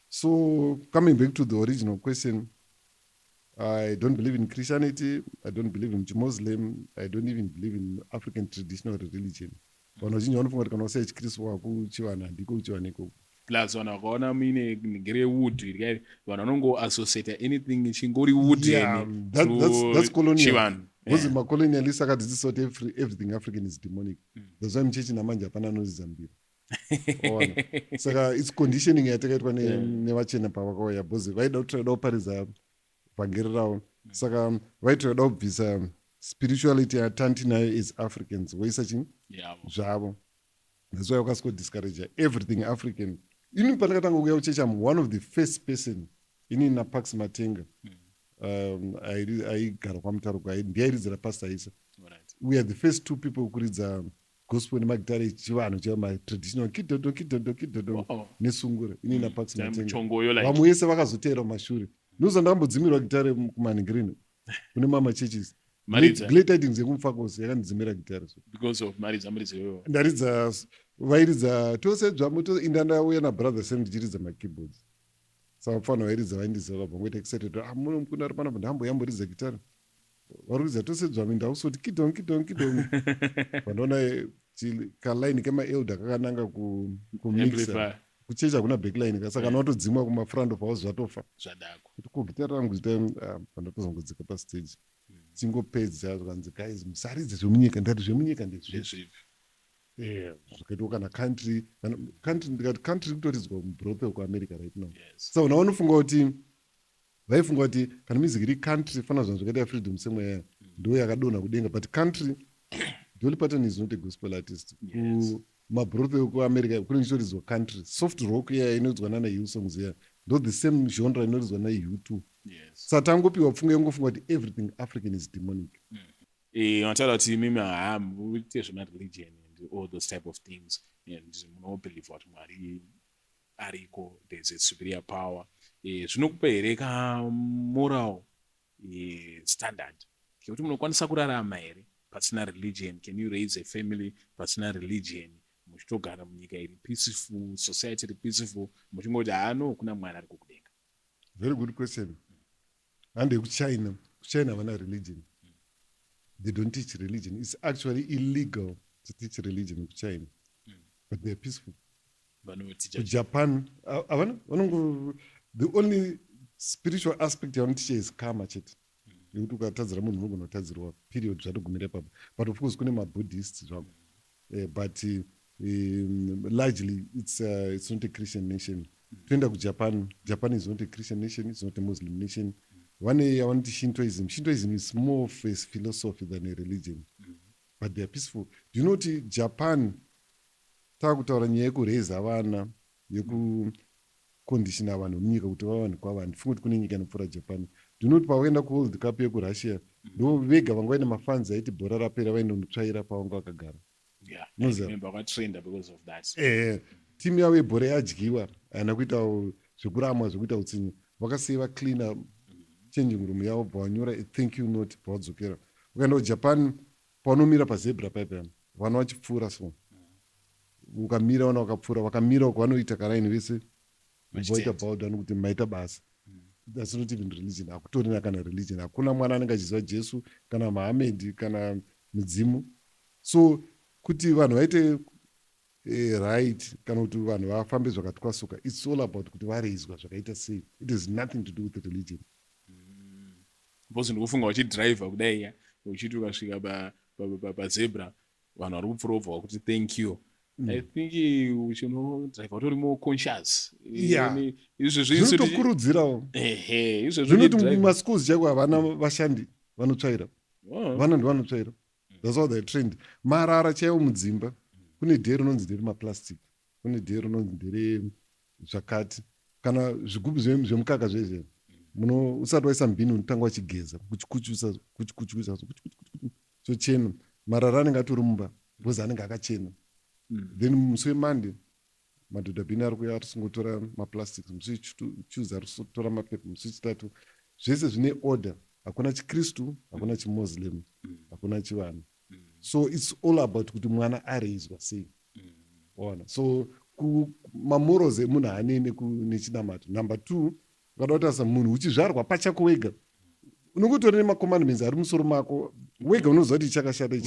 So coming back to the original question, I don't believe in Christianity, I don't believe in Muslim, I don't even believe in African traditional religion. Vanhu vazhinji vanofunga kuti kana wasai chikristu wako chivanhu handiko uchiwana ikoko. Plus vanhu vakaona muine ngere wood vanhu vanongoassociate anything chingori wood that's colonial. chivanhu. Because macolonialists akadzidza kuti everything African is demonic. That's why muchechi namanje hapana anodzidza mbiri. Saka it's conditioning yatakaitwa nevachena pavakauya because vaida kutoda kuparidza vhangeri ravo. Saka vaitoda kubvisa spirituality yatantinayo is Africans voisa chinhu zvavo. That's why wakasiko discourage everything African. Ini pandakatanga kuuya kuchechi, I'm one of the first person ini naPax Matenga aigara kwamutaruka ndiairidzira pastor Isa. We are the first two people kuridza gospel nemagitare echivanhu chematraditional kidhodho nesungura ini naPax Matenga. Vamwe vese vakazoteera mumashure. Ndoza ndakambodzimirwa gitare kumanhingirini kune mama churches. Glad tidings yekumfakosi yakandidzimira gitare because of maridza ndaridza vairidza tose dzvamuto indandauya nabrother Sam ndichiridza makeyboards. Saka mufana vairidza vaindiziva vabvongoita excited muno mukunda ari panapa ndamboyamboridza gitare varuridza tose dzvami ndausoti kidhong vandoona kalaini kemaelder kakananga kumixer kuchechi hakuna backline saka kana watodzimwa kumafront of house zvatofa kuti kugitare rangu zita pandatozongodzika pastage chingopedza zvakanzi guys musaridze zvemunyika ndati zvemunyika ndezvipi zvakaitwa kana country ndikati country kutoridzwa mubrothel kuAmerica right now. Saka una vanofunga kuti vaifunga kuti kana music iri country fana zvanhu zvakaita freedom semweya ndo yakadonha kudenga, but country Dolly Parton is not a gospel artist. Mabrothel kuAmerica kune chitoridzwa country. Soft rock iya inoidzwa nana Hillsongs iya ndo the same genre inoidzwa na U2. Saka tangopiwa pfunga yongofunga kuti everything African is demonic. Unataura kuti mimi muite zvemareligion and all those type of things and munobelieve kuti Mwari ariko, there's a superior power. Zvinokupa here moral standard kuti munokwanisa kurarama here pasina religion? Can you raise a family pasina religion muchitogara munyika iri peaceful, society iri peaceful, muchingoti no kuna Mwari ari kukudenga? Very good question. And kuChina havana religion. They don't teach religion. It's actually illegal to teach religion in China, but they're peaceful. Japan, the only spiritual aspect you want to teach is karma. Period. But of course, kuna Buddhists, but largely it's not a Christian nation. Japan is not a Christian nation. It's not a Muslim nation. One I want Shintoism. Shintoism is more of a philosophy than a religion, but they are peaceful. Do you know that Japan? Takutaura nyaya yekureza vana yekukondishina vanhu munyika kuti vava vanhu kwava. Ndifunga kuti kune nyika inopfuura Japan. Do you know kuti pavaenda kuworld cup yekuRussia ndo vega vanga vaine mafans aiti bhora rapera vaenda kundotsvaira pavanga vakagara. Timu yavo yebhora yadyiwa, haina kuita zvekuramwa zvekuita utsinye. Vakasiiva cleaner changing room yavo bvavanyora a thank you note bvavadzokera. Ukaenda kuJapan paunomira pazebra paipa vana vachipfuura so ukamira vana vakapfuura vakamira uko vanoita karaini vese vaita bowdown kuti maita basa. That's not even religion. Hakutorina kana religion. Hakuna mwana anenge achiziva Jesu kana Muhammad kana mudzimu. So kuti vanhu vaite right kana kuti vanhu vafambe zvakatwasuka, it's all about kuti vareizwa zvakaita sei. It has nothing to do with the religion. Bosi ndikufunga uchidriver kudai uchiti ukasvika pazebra vanhu vari kupfuura ubva wakuti thank you. I think uchinodriver utori more conscious. Zvinotokurudzirawo. Zvinoti mumaschools chaiko havana vashandi vanotsvaira. Vana ndovanotsvaira. That's how they're trained. Marara chaiwo mudzimba. Kune dheri rinonzi ndere maplastic. Kune dheri rinonzi ndere zvakati. Kana zvigubhu zvemukaka zvezve. Usati waisa mbini unotanga wachigeza kuchikuchusa chochena marara anenge atori mumba bhozi anenge akachena. Then musi wemande madhodha bhini ari kuya arisingotora maplastics, musi wetuesday arisingotora mapepa, musi wechitatu zvese zvine order. Hakuna chikristu, hakuna chimuslim, hakuna chivanhu. So it's all about kuti mwana areizwa sei. So mamorals emunhu haanei nechinamato. Number 2, ukada kutarisa munhu uchizvarwa pachako wega unongotora nemacommandments ari musoro mako wega unoziva kuti chakashata you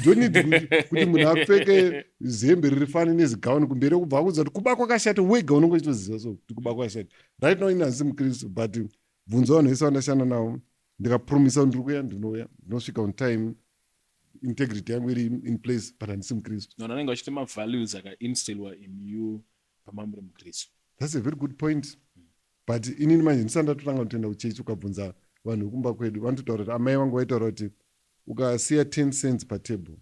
don't need kuti munhu apfeke zembe riri fani nezigauni kumberi kubva kuudza kuti kuba kwakashata wega unongochitoziva so kuti kuba kwakashata. Right now inhanzi mukristu but bvunza vanhu vese vandashanda navo ndikapromisa kuti ndiri kuya ndinouya ndinosvika on time integrity yangu iri in place but handisi mukristu. Vanenge vachiti mavalues akainstillwa in you pamamuri mukristu. That's a very good point. But inini manje ndisati ndatotanga kutoenda kuchechi ukabvunza vanhu vekumba kwedu vanototaura kuti amai vangu vaitaura kuti ukasiya 10 cents patable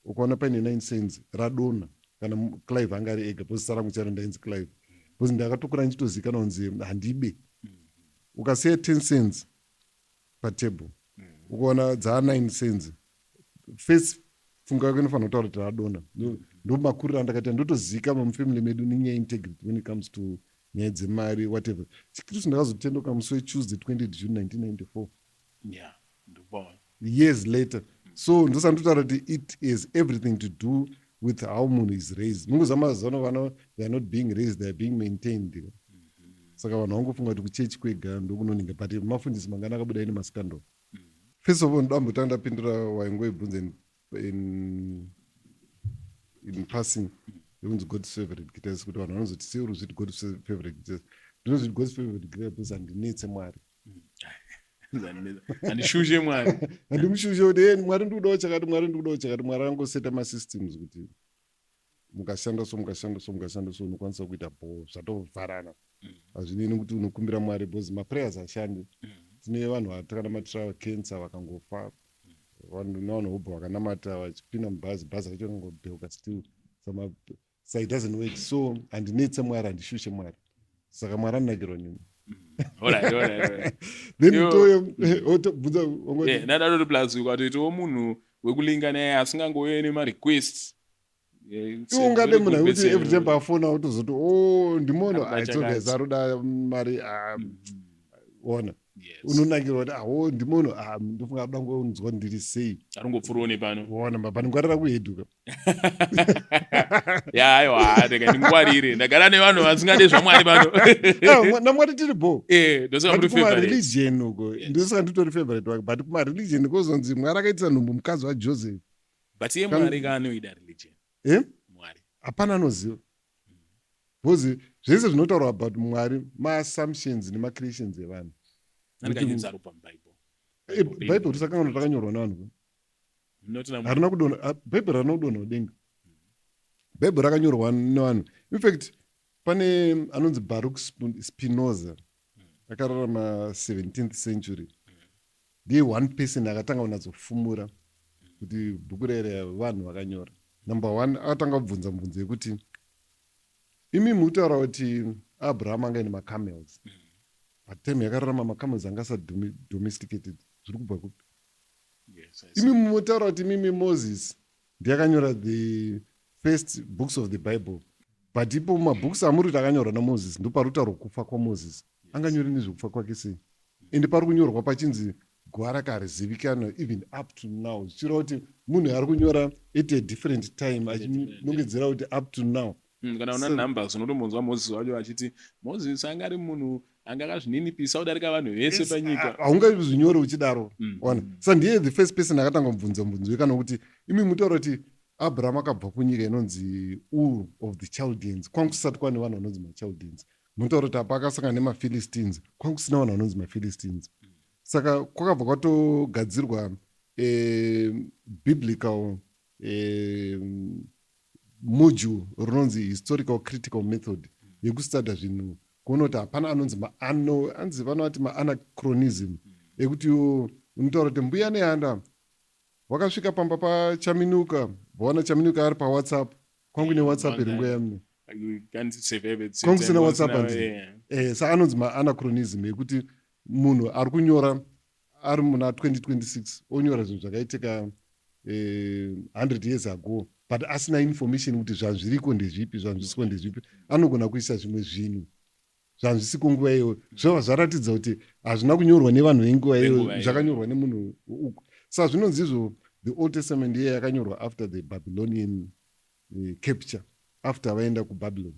ukaona paine 9 cents radona kana Clive anga ari ega bhozi sara mucharo ndainzi Clive bhozi ndakatokura ndichitozikanwa kunzi handibe. Ukasiya 10 cents patable ukaona dzaa 9 cents first funga yako inofanira kutaura kuti radona. Ndo makuriro andakaita ndotozika mumufamily medu nenyaya integrity when it comes to nyaya dzemari whatever. Chikristu ndakazotendoka musi weTuesday 20 June 1994. Yeah, ndobona. Years later. So ndosandotaura kuti it is everything to do with how munhu is raised. Mungozamazano vana they are not being raised, they are being maintained. Saka vanhu vangofunga kuti kuchechi kwega ndokunoninga but mafundisi mangana akabuda ine maskando. First of all ndambotanga ndapindura waingoibvunza in passing. Unzi God's favorite guitarist kuti vanhu vanozoti sei uri zviti God's favorite guitarist. Ndinozviti God's favorite guitarist because handinetse Mwari. Handishushe Mwari. Handimushushe kuti Mwari ndikudawo chakati, Mwari ndikudawo chakati. Mwari angoseta masystems kuti mukashanda so unokwanisa kuita bho zvatovharana. Hazvinei kuti unokumbira Mwari because maprayers hashandi. Tine vanhu vatakanamatira cancer vakangofa. Vanhu hobho vakanamata vachipinda mubhazi racho vakangobheuka still. So it doesn't work. So handinetse Mwari handishushe Mwari. Saka Mwari anakirwa nini? Alright. Then otobvunza ongoti nadaro plus ukatoitawo munhu wekulinga naye asingangouye nemarequests. Ungade munhu kuti every time afona utozoti ndimono aitsoga zaruda mari ona. Unonakirwa kuti ndimono ndofunga kuda ngonzwa ndiri sei. Aringopfurone pano. Ona mapandingwarira kuheduka. Aiwa ndingwarire ndagara nevanhu vasingade zvaMwari pano. Namwari tiri bo. Ndosaka muri favorite. Religion uko ndosaka nditori favorite wake but kuma religion kozonzi Mwari akaitisa nhumbu mukazi waJoseph. But iye Mwari kaanoida religion. Mwari. Hapana anoziva. Bozi zvese zvinotaurwa about Mwari ma-assumptions nema-creations evanhu. Andikanyenzaro paBible. Bible risakanga rakanyorwa navanhu. Harina kudona Bible harina kudona udenga. Bible rakanyorwa nevanhu. In fact pane anonzi Baruch Spinoza akararama 17th century. Ndiye one person akatanga kunatsofumura kuti bhuku rere vanhu vakanyora. Number 1 akatanga kubvunza mubvunzo yekuti imi mutaura kuti Abraham anga ine macamels. Patime yakararama macamels anga domesticated. Zviri kubva kupi? Imi mutaura kuti mimi Moses ndiye akanyora the first books of the Bible. But ipo mabooks amuri kuti akanyorwa naMoses ndo pari kutaurwa kufa kwaMoses. Anganyore nezvekufa kwake sei? Ende pari kunyorwa pachinzi gwara karizivikanwa even up to now. Zvichireva kuti munhu ari kunyora at a different time achinongedzera kuti up to now. Kana una numbers unotombonzwa Moses wacho achiti Moses anga ari munhu anga akazvininipisa kudarika vanhu vese panyika. Haungazvinyore uchidaro. Saka ndiye the first person akatanga kubvunza mubvunzo kana kuti imi mutaura kuti Abraham akabva kunyika inonzi Ur of the Chaldeans. Kwanga kusati kwane vanhu vanonzi maChaldeans. Mutaura kuti apa akasangana nemaPhilistines. Kwanga kusina vanhu vanonzi maPhilistines. Saka kwakabva kwatogadzirwa biblical module runonzi historical critical method yekustada zvinhu kuona kuti hapana anonzi anzi vanoti maanachronism ekuti unotaura kuti mbuya nehanda wakasvika pamba pachaminuka vaona chaminuka ari paWhatsApp kwangu neWhatsApp iri nguva yamune kwangu sina WhatsApp hanzi saka anonzi maanachronism yekuti munhu ari kunyora ari muna 2026 onyora zvinhu zvakaitika 100 years ago but asina information kuti zvanhu zviriko ndezvipi zvanhu zvisiko ndezvipi anogona kuisa zvimwe zvinhu zvanhu zvisiko nguva iyo zvova zvaratidza kuti hazvina kunyorwa nevanhu venguva iyo zvakanyorwa nemunhu uku saka zvinonzi izvo the old testament iye yakanyorwa after the babylonian capture after vaenda kubabylon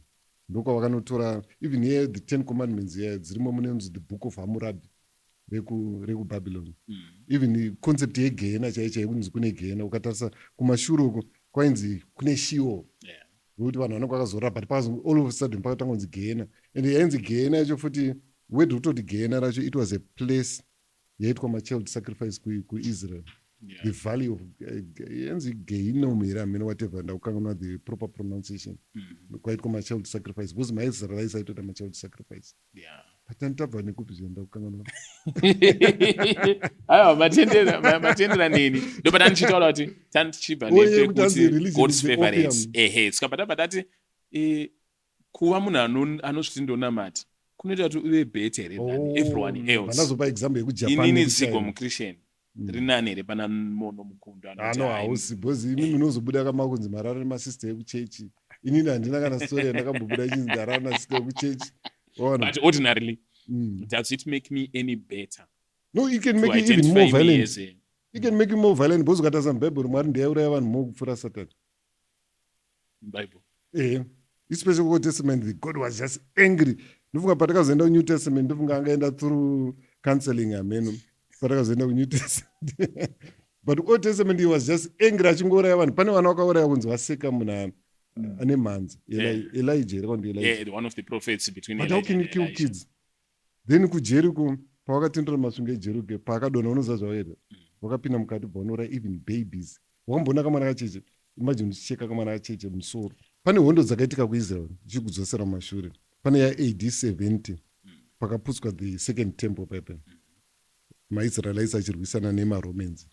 ndokwa vakanotora even here the 10 commandments here dzirimo munonzi the book of hammurabi rekubabylon even concept yegehena chaichai kunzi kune gehena ukatarisa kumashure uko kwainzi kune shiwo nokuti vanhu vanenge vakazorora but all of a sudden pakatanga kunzi gehena and yainzi gehena yacho futi word kutoti gehena racho it was a place yaitwa machild sacrifice kuisrael the valley of yanzi gehinom here amene whatever ndaukanganwa the proper pronunciation kwaitwa machild sacrifice because maisraelites aitoita machild sacrifice patantabva nekupi zvendaukanganwa aiwa matendera neni ndopata ndichitaura kuti tandichibva nepekuti god's favorites tikabva tabva tati kuva munhu anozviti ndonamata kunoita kuti uve better than everyone else. Vanazopa example yekujapan. Inini ziko muChristian. Rinani here pana mono mukundu anoti hausi because inini unozobuda kama kunzi marara nemasister ekuchechi. Inini handina kana story yandakambobuda chinzi ndarara nasister ekuchechi. But ordinarily, does it make me any better? No, it can make you even more violent. It can make you more violent because ukataza mBible Mwari ndiye auraya vanhu mokupfuura Satan. Bible. Especially Old Testament, God was just angry. Ndofunga patakazoenda kuNew Testament, ndofunga angaenda through counseling ameno. Patakazoenda kuNew Testament. But Old Testament he was just angry achingoraya vanhu. Pane vana vakauraya kunzi vaseka munhu ane mhanza. Elijah, one of the prophets between Elijah. But how can you kill kids? Then kuJericho, pawakatendera masungo eJericho, pakadona unoziva zvaweda. Wakapinda mukati bvaunora even babies. Wakamboona kamwana kacheche. Imagine uchicheka kamwana kacheche musoro. Pane hondo dzakaitika kuIsrael dzichikudzosera mumashure. Pane ya AD 70 pakaputswa the second temple pepe. MaIsraelites achirwisana neMaromans.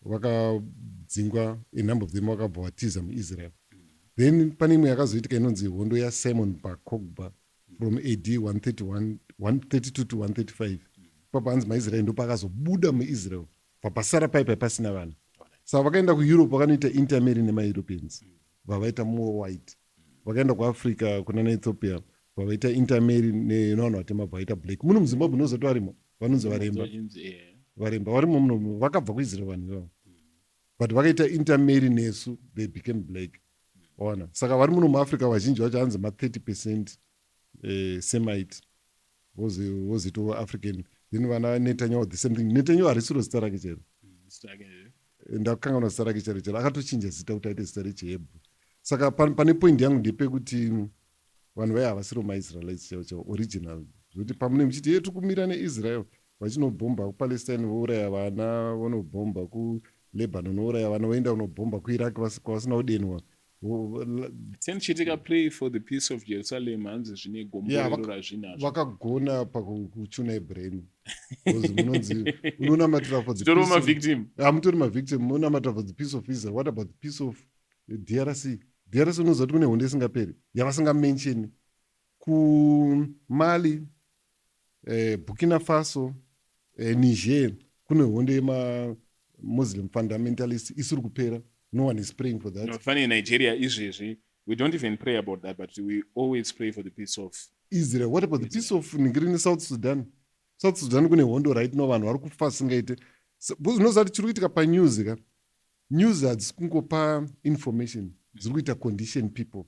Vakadzingwa a number of them vakabva vatiza muIsrael. Then pane imwe yakazoitika inonzi hondo yaSimon Bar Kokhba from AD 132 to 135. Papa hanzi maIsrael ndo pakazobuda muIsrael. Papasara paipai pasina vanhu. Saka vakaenda kuEurope vakanoita intermarry nemaEuropeans. Vavaita more white. Vakaenda kuAfrica kuna naEthiopia vavaita intermarry nevanhu vatema vaita black. Muno muZimbabwe unozoti varimo vanonzi varemba. Varemba varimo muno vakabva kuIsrael vanhu ivavo. But vakaita intermarry nesu they became black. Ona. Saka vari muno muAfrica vazhinji vacho hanzi ma30% Semite. Vozito African. Then vana Netanyahu the same thing. Netanyahu harisiro zita rake chero. Ndakanganwa zita rake chero akatochinja zita kuti aite zita rechiHebrew. Saka pane point yangu ndepekuti vanhu vaya havasiro maIsraelites chaivo original. Zvokuti pamune muchiti yetu kumira neIsrael vachinobhomba kuPalestine vouraya vana vanobhomba kuLebanon vouraya vana voenda kunobhomba kuIraq kwavasina kudenwa. Tichitika pray for the peace of Jerusalem hanzi zvine gomborero razvinazvo. Vakagona pakuchuna brain. Munonzi unonamatira for the peace. Mutori victim. Mutori mavictim munonamatira for the peace of Israel. What about the peace of DRC? DRC unozoti kune hondo isingaperi yavasingamensheni kuMali, Burkina Faso, Niger kune hondo yemaMuslim fundamentalists isiri kupera. No one is praying for that. No, funny in Nigeria, Israel, we don't even pray about that, but we always pray for the peace of Israel. What about the peace of Nigerian South Sudan? South Sudan kune hondo right now vanhu vari kufa singaite. Unozati chiri kuitika panews ka. News hadzisi kungopa information. Dziri kuita condition people.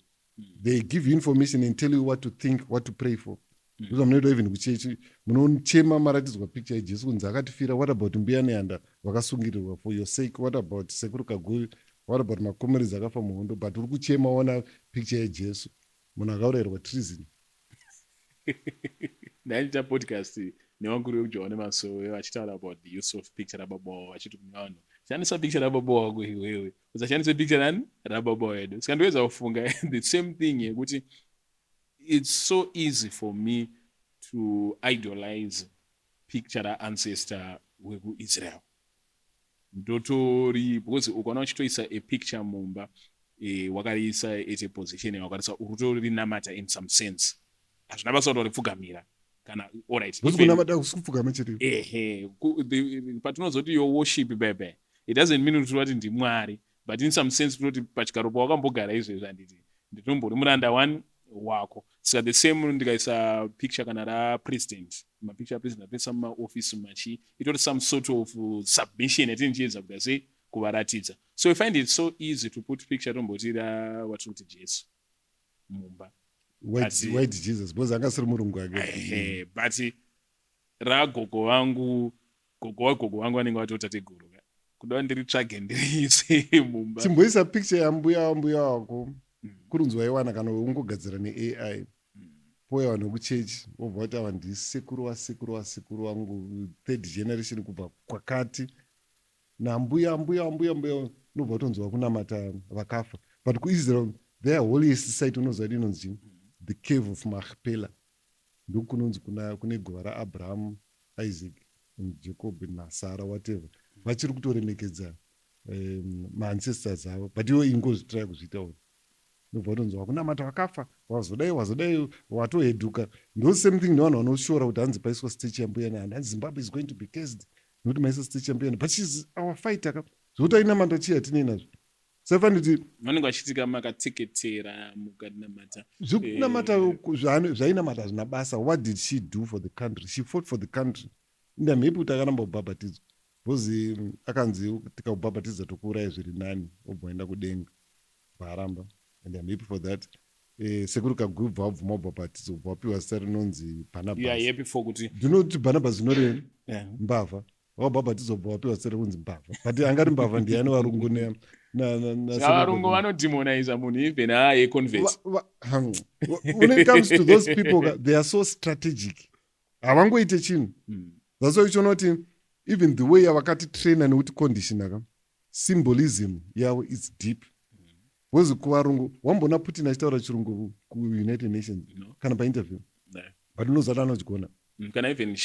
They give you information and tell you what to think, what to pray for. Because munoita even kuchechi munochema maratidzwa picture yeJesu kunzi akatifira. What about mbuya nehanda vakasungirirwa for your sake? What about sekuru Kaguyu? What about makomerezi akafa muhondo? But uri kuchema ona picture yeJesu munhu akaurayirwa treason. Ndaita podcast nevakuru vekuJohn nemasowe vachitaura about the use of picture rababa vachiti kuvanhu shandisa picture rababa wako iwewe usashandise picture nani rababa wedu. Saka ndoweza kufunga the same thing yekuti it's so easy for me to idolize picture ra-ancestor wekuIsrael. Ndotori because ukaona uchitoisa a picture mumba wakariisa at a position yawakarisa urutorinamata in some sense. Hazvina basa kuti waripfugamira kana alright. Kunamata kusipfugama chete. Patinozoti your worship bebe. it doesn't mean kuti wati ndimwari, but in some sense kuti pachigaro pawakambogara izvezvi handiti nditombori muranda 1 wako. Saka the same ndikaisa picture kana rapresident, mapicture apresident apesa mumaofisi machi, itori some sort of submission yatinichiedza kuda sei kuvaratidza. So I find it so easy to put picture tomboti watiri kuti Jesu mumba white Jesus because angasiri murungu wake. But ragogo vangu vanenge vatotateguru kuda ndiritsvage ndiriise mumba. Chimboisa picture yambuya wako kurunzi waiwana kana ungogadzira neAI poya vanhu vekuchechi wobva kuti ava ndisekuru wasekuru wangu 3rd generation kubva kwakati nambuya nobva kutonzwa kunamata vakafa. But kuIsrael their holiest site unozva kuti inonzi the cave of Machpelah, ndokunonzi kune guva raAbraham, Isaac and Jacob naSarah whatever, vachiri kutoremekedza maancestors avo, but iwo ingozvitira kuzvitaura nobva kutonzwa kunamata vakafa wazodai watoheduka. Ndo same thing nevanhu vanoshora kuti hanzi paiswa statue yambuyani, hanzi Zimbabwe is going to be cursed nokuti maisa statue yambuyani, but she's our fighter zvokuti ainamata chii hatinei nazvo. Safaniti vanenge vachitika makateketera mukanamata zvokunamata zvainamata zvina basa. What did she do for the country? She fought for the country. Ndamhepi kuti akaramba kubhabhatidzwa bhozi akanzi tikakubhabhatidza tokuurai zviri nani obva aenda kudenga vaaramba, and I'm happy for that. Sekuru kagubva wabvuma ubhabhatidzo ubva wapiwa zita rinonzi Barnabas. Ndino kuti Barnabas zvinoreva mbavha, wabhabhatidzwa ubva wapiwa zita rinonzi mbavha, but angari mbavha ndiani varungu varungu vanodemonize munhu even convert. When it comes to those people they are so strategic, havangoite chinhu. That's why uchiona kuti even the way yavakatitraina nekuti condition symbolism yavo is deep. Wezi kuvarungu wambona Putin achitaura chirungu kuUnited Nations kana painterview, but unozvati anochigona kana even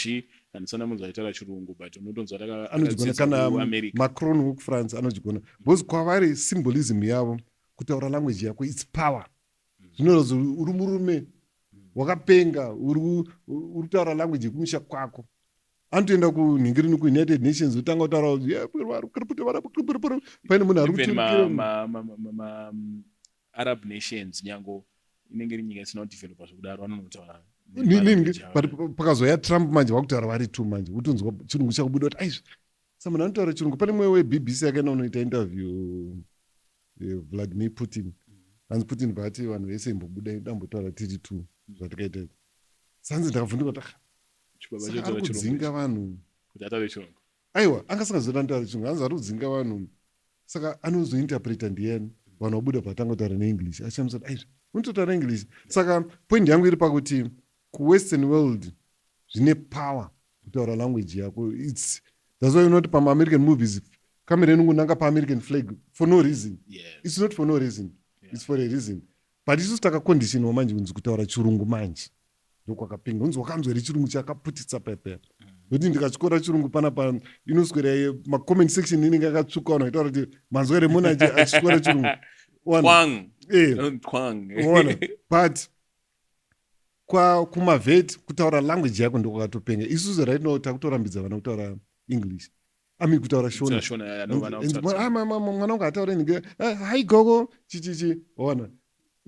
handisana munhu aitaura chirungu, but unotonzwa anochigona kana Macron wekufrance anochigona because kwavari symbolism yavo kutaura language yako its power. Zvinoratidza uri murume wakapenga, uri kutaura language yekumusha kwako. Anotoenda kunhingirini kuUnited Nations utanga kutaura paine munhu ari kutirukira Arab nations nyango inenge iri nyika isina kudevelopa zvokudaro vanonotaura but pakazoya Trump manje vakutaura vari tu manje utonzwa chirungu chakubuda kuti aizvo samunhu anotaura chirungu. Pane mumwe weBBC akaenda unoita interview Vladimir Putin, hanzi Putin bati vanhu vese imbobudai dambotaura tiri tu zvatikaita. Sanzi ndakavhunduka kuti ari kudzinga vanhu kuti ataure chirungu. Aiwa angasingazoda ndotaura chirungu, hanzi ari kudzinga vanhu, saka anozointerpreta ndiani vanhu vabuda patanga kutaura neEnglish achamusa kuti aizvo unototaura English. Saka point yangu iri pakuti kuwestern world zvine power kutaura language yako. That's why you know pama-American movies kamera inongonanga pa-American flag for no reason. It's not for no reason, it's for a reason. But isusu takaconditionwa manje kunzi kutaura chirungu manje ndokwakapinga, unzi wakanzwa iri chirungu chakaputitsa pepe. Nokuti ndikachikora chirungu panapa inoswera ma-comment section inenge yakatsvuka vanhu vaitaura kuti manzwere munhu achikora chirungu but kumavet kutaura language yako ndokwakatopenga. Isusu right now takutorambidza vana kutaura English, kutaura Shona. Mwana wangu ataura nge hi gogo chichichi ona.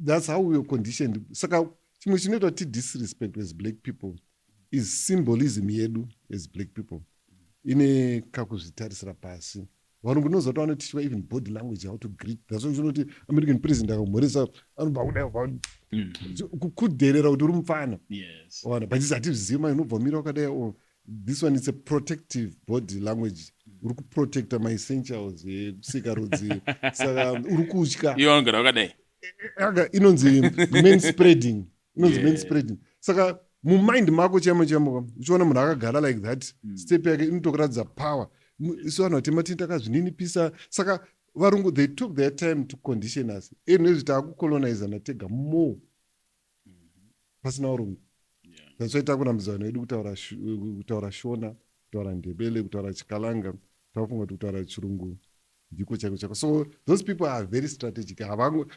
That's how we are conditioned. Saka chimwe chinoita kuti disrespect as black people is symbolism yedu as black people ine kakuzvitarisira pasi. Vanhu kunozoti vanotishwa even body language, how to greet. That's why unoti American president akamhoresa anobva kudai kudherera kuti uri mufana. Ona but hatizvizivi mai unobva mira wakadai this one is a protective body language. Uri kuprotecta my essentials kusika rudzi. Saka uri kutya iwo angara wakadai inonzi men spreading. Saka mumind mako chemo uchiona munhu akagara like that step yake inotokuradza power. Isu vanhu vatema takazvininipisa. Saka varungu they took their time to condition us. Nezvi takukolonizana tega more pasina varungu. That's why takurambidza vanhu vedu kutaura Shona, kutaura Ndebele, kutaura Chikalanga, takufunga kuti kutaura chirungu ndiko chako. So those people are very strategic.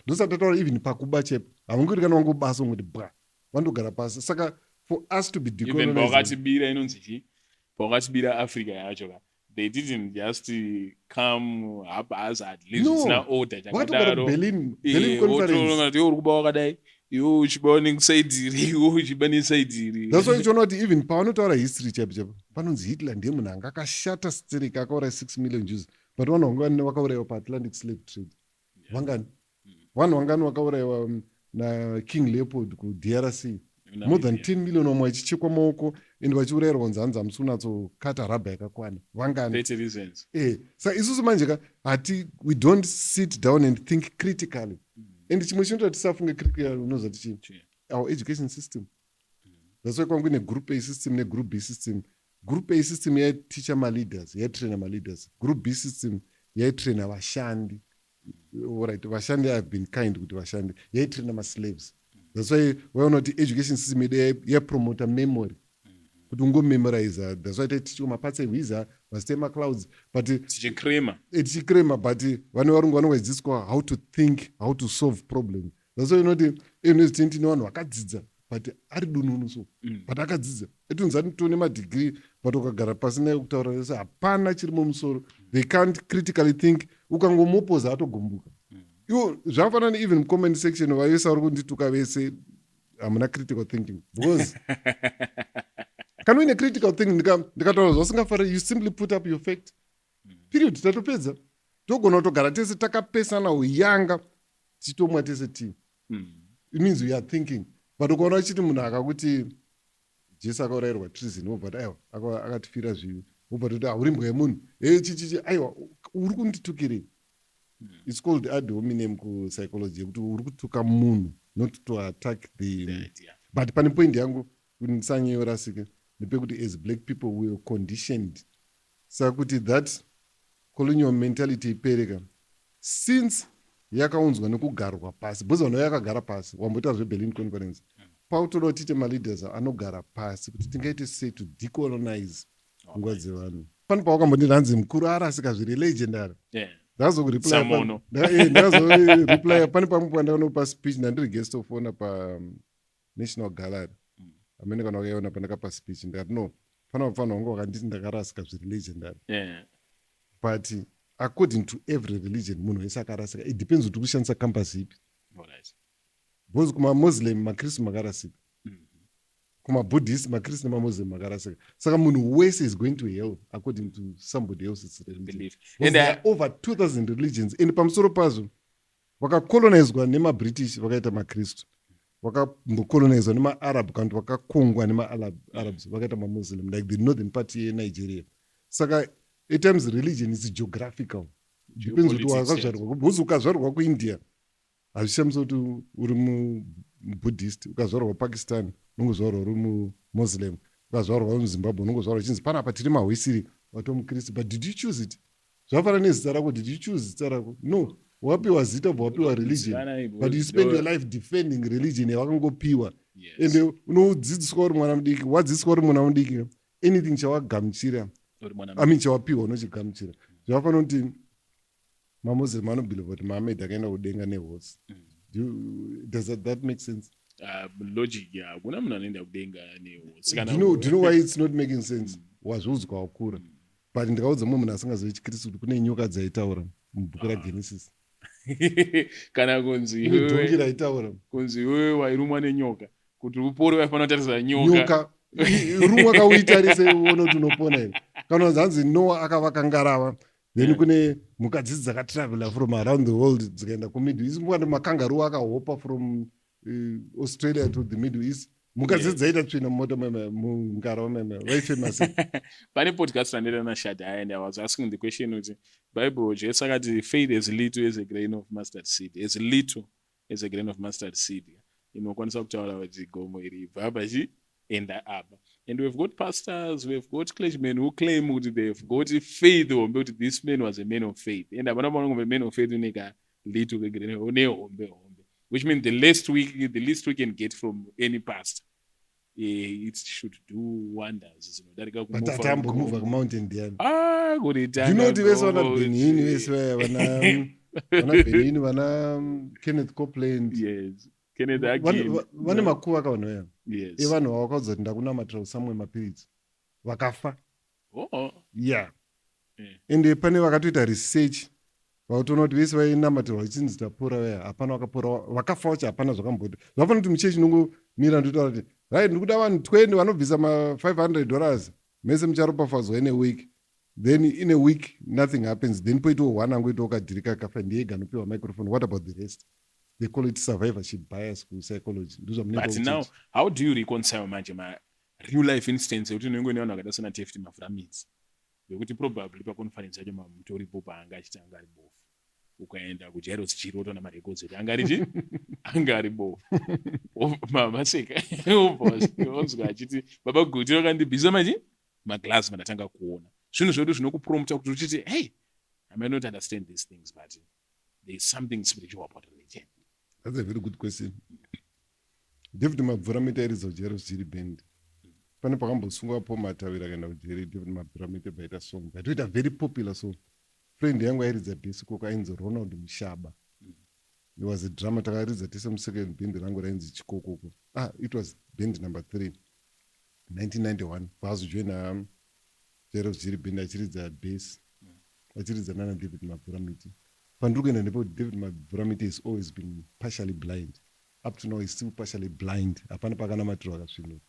Ndosatataura even pakuba chepo havangori kana wangobasa ungoti bwa vandogara pasi. Saka for us to be decolonized, even pakatibira inonzi pakatibira Africa yacho they didn't just come haphazard leave No. zvisina order Wakatogara chakadaro Berlin conference. uri kuba wakadai iwe uchiba nesaidi iri iwe uchiba nesaidi iri. That's why uchiona kuti even pavanotaura history chaipo panonzi Hitler ndiye munhu anga akashata stereki akauraya 6 million Jews, but vanhu vangani vakaurayiwa paatlantic slave trade. Vangani vanhu vangani vakaurayiwa naking Leopold kuDRC, more than 10 million vamwe vachichekwa maoko ende vachiurayirwa kunzi hanzi hamusi kunatsokata rabha yakakwana. Vangani saka isusu manje we don't sit down and think critically. And chimwe chinoita tisafunge critically unozati chii, our education system. That's why kwangu group A system group B system. Group A system yaiticha maleaders, yaitraina maleaders. Group B system yaitraina vashandi. Alright, vashandi have been kind kuti vashandi, yaitraina maslaves. That's why waona kuti education system yapromota memory, kuti ungomemorize. That's why taitichwa maparts ehwiza vasitema clouds, but tichikrema, but vane varungu vanodzidziswa how to think, how to solve problems. That's why unoti university ine vanhu vakadzidza but ari dununu so, but akadzidza etunzani tone madegree but ukagara pasina kutaura sese hapana chiri mumusoro. They can't critically think. Ukangomupoza atogumbuka. Iwo zvafanana even mucomment section vayesa vari kundituka vese hamuna critical thinking, because kana uine critical thinking ndikataura zvasingafari, you simply put up your fact period, tatopedza. Togona kutogara tese takapesana uyanga tichitomwa tese tii. It means we are thinking. But ukaona uchiti munhu akakuti Jesu akaurayirwa treason, wobva aiwa akatifira zvivi, wobva toti hauri mbwa yemunhu chichichi, aiwa uri kunditukirei. It's called ad hominem kupsychology, yekuti uri kutuka munhu, not to attack the idea. But pane point yangu kuti ndisanyeyorasike ndepekuti as black people we were conditioned, saka kuti that colonial mentality ipereka since yakaunzwa nekugarwa pasi, because vanhu yakagara pasi. Wamboita zveberlin conference, pautoda kuti tiite maleaders anogara pasi kuti tingaite sei to decolonize nguva dzevanhu. Pane pawakambonditi hanzi mukuru arasika zviri legendary. Ndakazoreply pane pamwe pandakanopa speech, ndandiri guest of honor paNational Gallery. Amene kana wakaiona pandakapa speech ndakati no, pana vafana vanga vakanditi ndakarasika zviri legendary. But according to every religion munhu wese akarasika. It depends kuti kushandisa campus ipi. Because kumamuslim makristu makarasika, kumabuddhist makristu nemamuslim makarasika. Saka munhu wese is going to hell according to somebody else's religion. And there are over 2000 religions. And pamusoro pazvo vakakolonizwa nemabritish vakaita makristu, vakakolonizwa nemaarab kandi vakakongwa nemaarabs vakaita mamuslim, like the northern part yeNigeria. Saka at times religion is geographical. Depends kuti wakazvarwa. Because ukazvarwa kuIndia hazvishamisa kuti uri mubuddhist, ukazvarwa kuPakistan unongozvarwa uri mumuslim, ukazvarwa muZimbabwe unongozvarwa chinzi panapa tiri mahwisiri watomukristu. But did you choose it? Zvafanana nezita rako. Did you choose zita rako? No, wapiwa zita bva wapiwa religion, but you spend your life defending religion yawakangopiwa. And unodzidziswa uri mwana mudiki, wadzidziswa uri mwana mudiki, anything chawagamuchira, chawapiwa unochigamuchira. Zvafanana kuti mamuslim anobelieve kuti Muhammad akaenda kudenga nehosi. Does that make sense? Logic, yeah. Kuna munhu anoenda kudenga nehosi. Do you know why it's not making sense? Wazvuzwa wakura. But ndikaudza mumwe munhu asingazoi chiKristu kuti kune nyoka dzaitaura mubhuku raGenesis. Kana kunzi iwewe wairumwa nenyoka, kuti upore waifanira kutarisa nyoka. Rumwa kauitarise uone kuti unopona here. Kana zanzi Noah akavaka ngarava, then kune mukadzi dzakatravela from around the world dzikaenda kuMiddle East. Mwana makangaroo akahopa from Australia to the Middle East. Mukadzi dzaita tsvina mumota mungarava vaifamous. Pane podcast randera naShadai, and I was asking the question kuti Bible Jesu akati faith as little as a grain of mustard seed, as little as a grain of mustard seed, inokwanisa kutaura kuti gomo iri ibva pachienda apa. And we've got pastors, we've got clergymen who claim that they've got faith, or this man was a man of faith. And I'm not a man of faith who make a little grain, which means the least we can get from any pastor. It should do wonders. But that time we move a mountain there. Good. You know the way on Benin, when Kenneth Copeland. Yes. Kenneth again. Vane makuru akaona. Yes. Vanhu vakaudzwa kuti ndakunamatra usamwe mapiritsi. Vakafa. Oh. Yeah. ende pane vakatoita research vakatoona kuti vese vainamatirwa vachinzi tapora vaya hapana vakapora vakafa vacho hapana zvakamboti zvafana kuti muchechi nongomira ndotaura kuti right ndikuda vanhu 20 vanobvisa $500 mese mucharopafadzwa in a week, then in a week nothing happens, then poitawo one angoitawo kadhirika kafa ndiyega anopiwa microphone. What about the rest? They call it survivorship bias kupsychology. But now how do you reconcile manje real life instance yekuti unenge nevanhu vakada sana David MABVURAMITI yekuti probably paconference yacho mutoripo paanga achitanga ari bofu ukaenda kujairo zichiri otona marecords ekuti anga ari bofu maseka onzwa achiti baba Guti wakandibvisa manje maglass mandatanga kuona zvinhu zvedu zvinokuprompta kuti uchiti hey, I may not understand these things but there is something spiritual about religion. That's a very good question. David MABVURAMITI airidza kujairo zichiri band pane pakambosungwa po matavira kaenda kujeri David MABVURAMITI baita song baitoita very popular song. Friend yangu airidza base koko ainzi Ronald Mushaba. He was a drummer takaridza tese musecond band rangu rainzi Chikokoko. It was band number 3 1991 paazojoina jairo zichiri band achiridza bass achiridza nana David MABVURAMITI. Pandiri kuenda ndipo David MABVURAMITI has always been partially blind. Up to now he's still partially blind. Hapana pakanamatirwa akasvinura.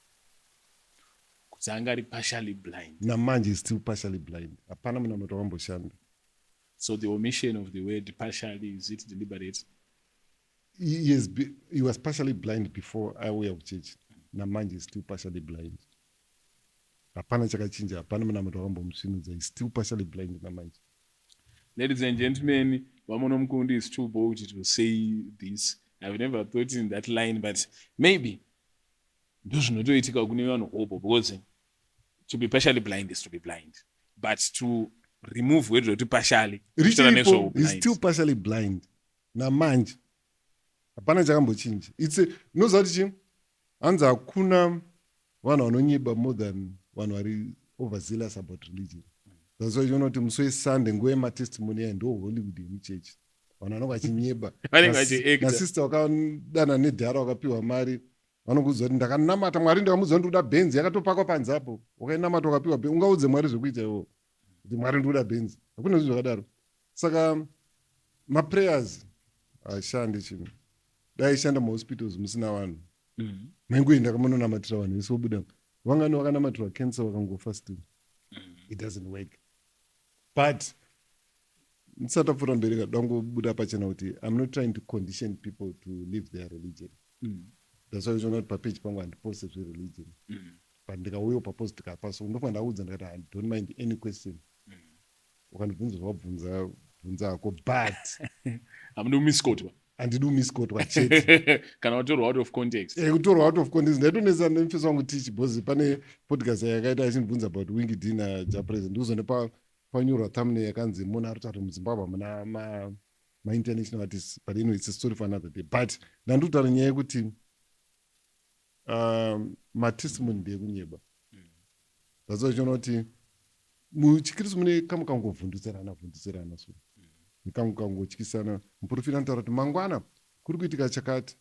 Kuti anga ari partially blind. Namanje is still partially blind. Hapana munamato akamboshanda. So the omission of the word partially, is it deliberate? He was partially blind before auya kuchechi. Namanje is still partially blind. Hapana chakachinja, hapana munamato akambomusvinudza. He's still partially blind namanje. Ladies and gentlemen, Wamono Mukundu is too bold to say this. I've never thought in that line, but maybe ndozvinotoitika kune vanhu hope, because to be partially blind is to be blind, but to remove word roti partially, he's still partially blind. Namanje hapana chakambochinja. Unoziva kuti hanzi hakuna vanhu vanonyeba more than vanhu vari overzealous about religion. That's why you know kuti musi weSunday nguva yematestimony yayo ndo Hollywood yemuchechi. Vanhu vanenge vachinyeba. Nasista wakadana nedhara wakapiwa mari vanokuudza kuti ndakanamata Mwari ndikamuudza kuti ndoda bhenzi yakatopakwa panze apo. Wakainamata wakapiwa bhenzi. Ungaudze Mwari zvekuita iwo kuti Mwari ndoda bhenzi. Hakuna zvinhu zvakadaro. Saka maprayers hashandi chinhu. Dai shanda muhospitals musina vanhu. Maingoenda kamunonamatira vanhu vese vobuda. Vangani vakanamatirwa cancer vakangofa still. It doesn't work. But ndisati tapfuura mberi kadangobuda pachena kuti I'm not trying to condition people to live their religion. That's why uchiona kuti papeji pangu handiposte zvereligion. But ndikauyawo papost tikapa so ndofanira ndaudza ndikati I don't mind any question. Ukandibvunza zvawabvunza hako but hamudi kumiskotwa. Handidi kumiskotwa chete. Kana watorwa out of context. Kutorwa out of context. Ndaitonesa nemufesi wangu tichi bhozi pane podcast yakaita achindibvunza about Wingi D naJapresident. Ndikuzonde panyorwa thumbnail yakanzi munhu ari kutaura muZimbabwe muna ma-international artists, but anyway, it's a story for another day. But ndandikutaura nyaya yekuti matestimony ndeyekunyeba. That's why uchiona kuti muchikristu mune kamukangovhundutserana so. Nikangotyisana. Muprofita anotaura kuti mangwana kuri kuitika chakati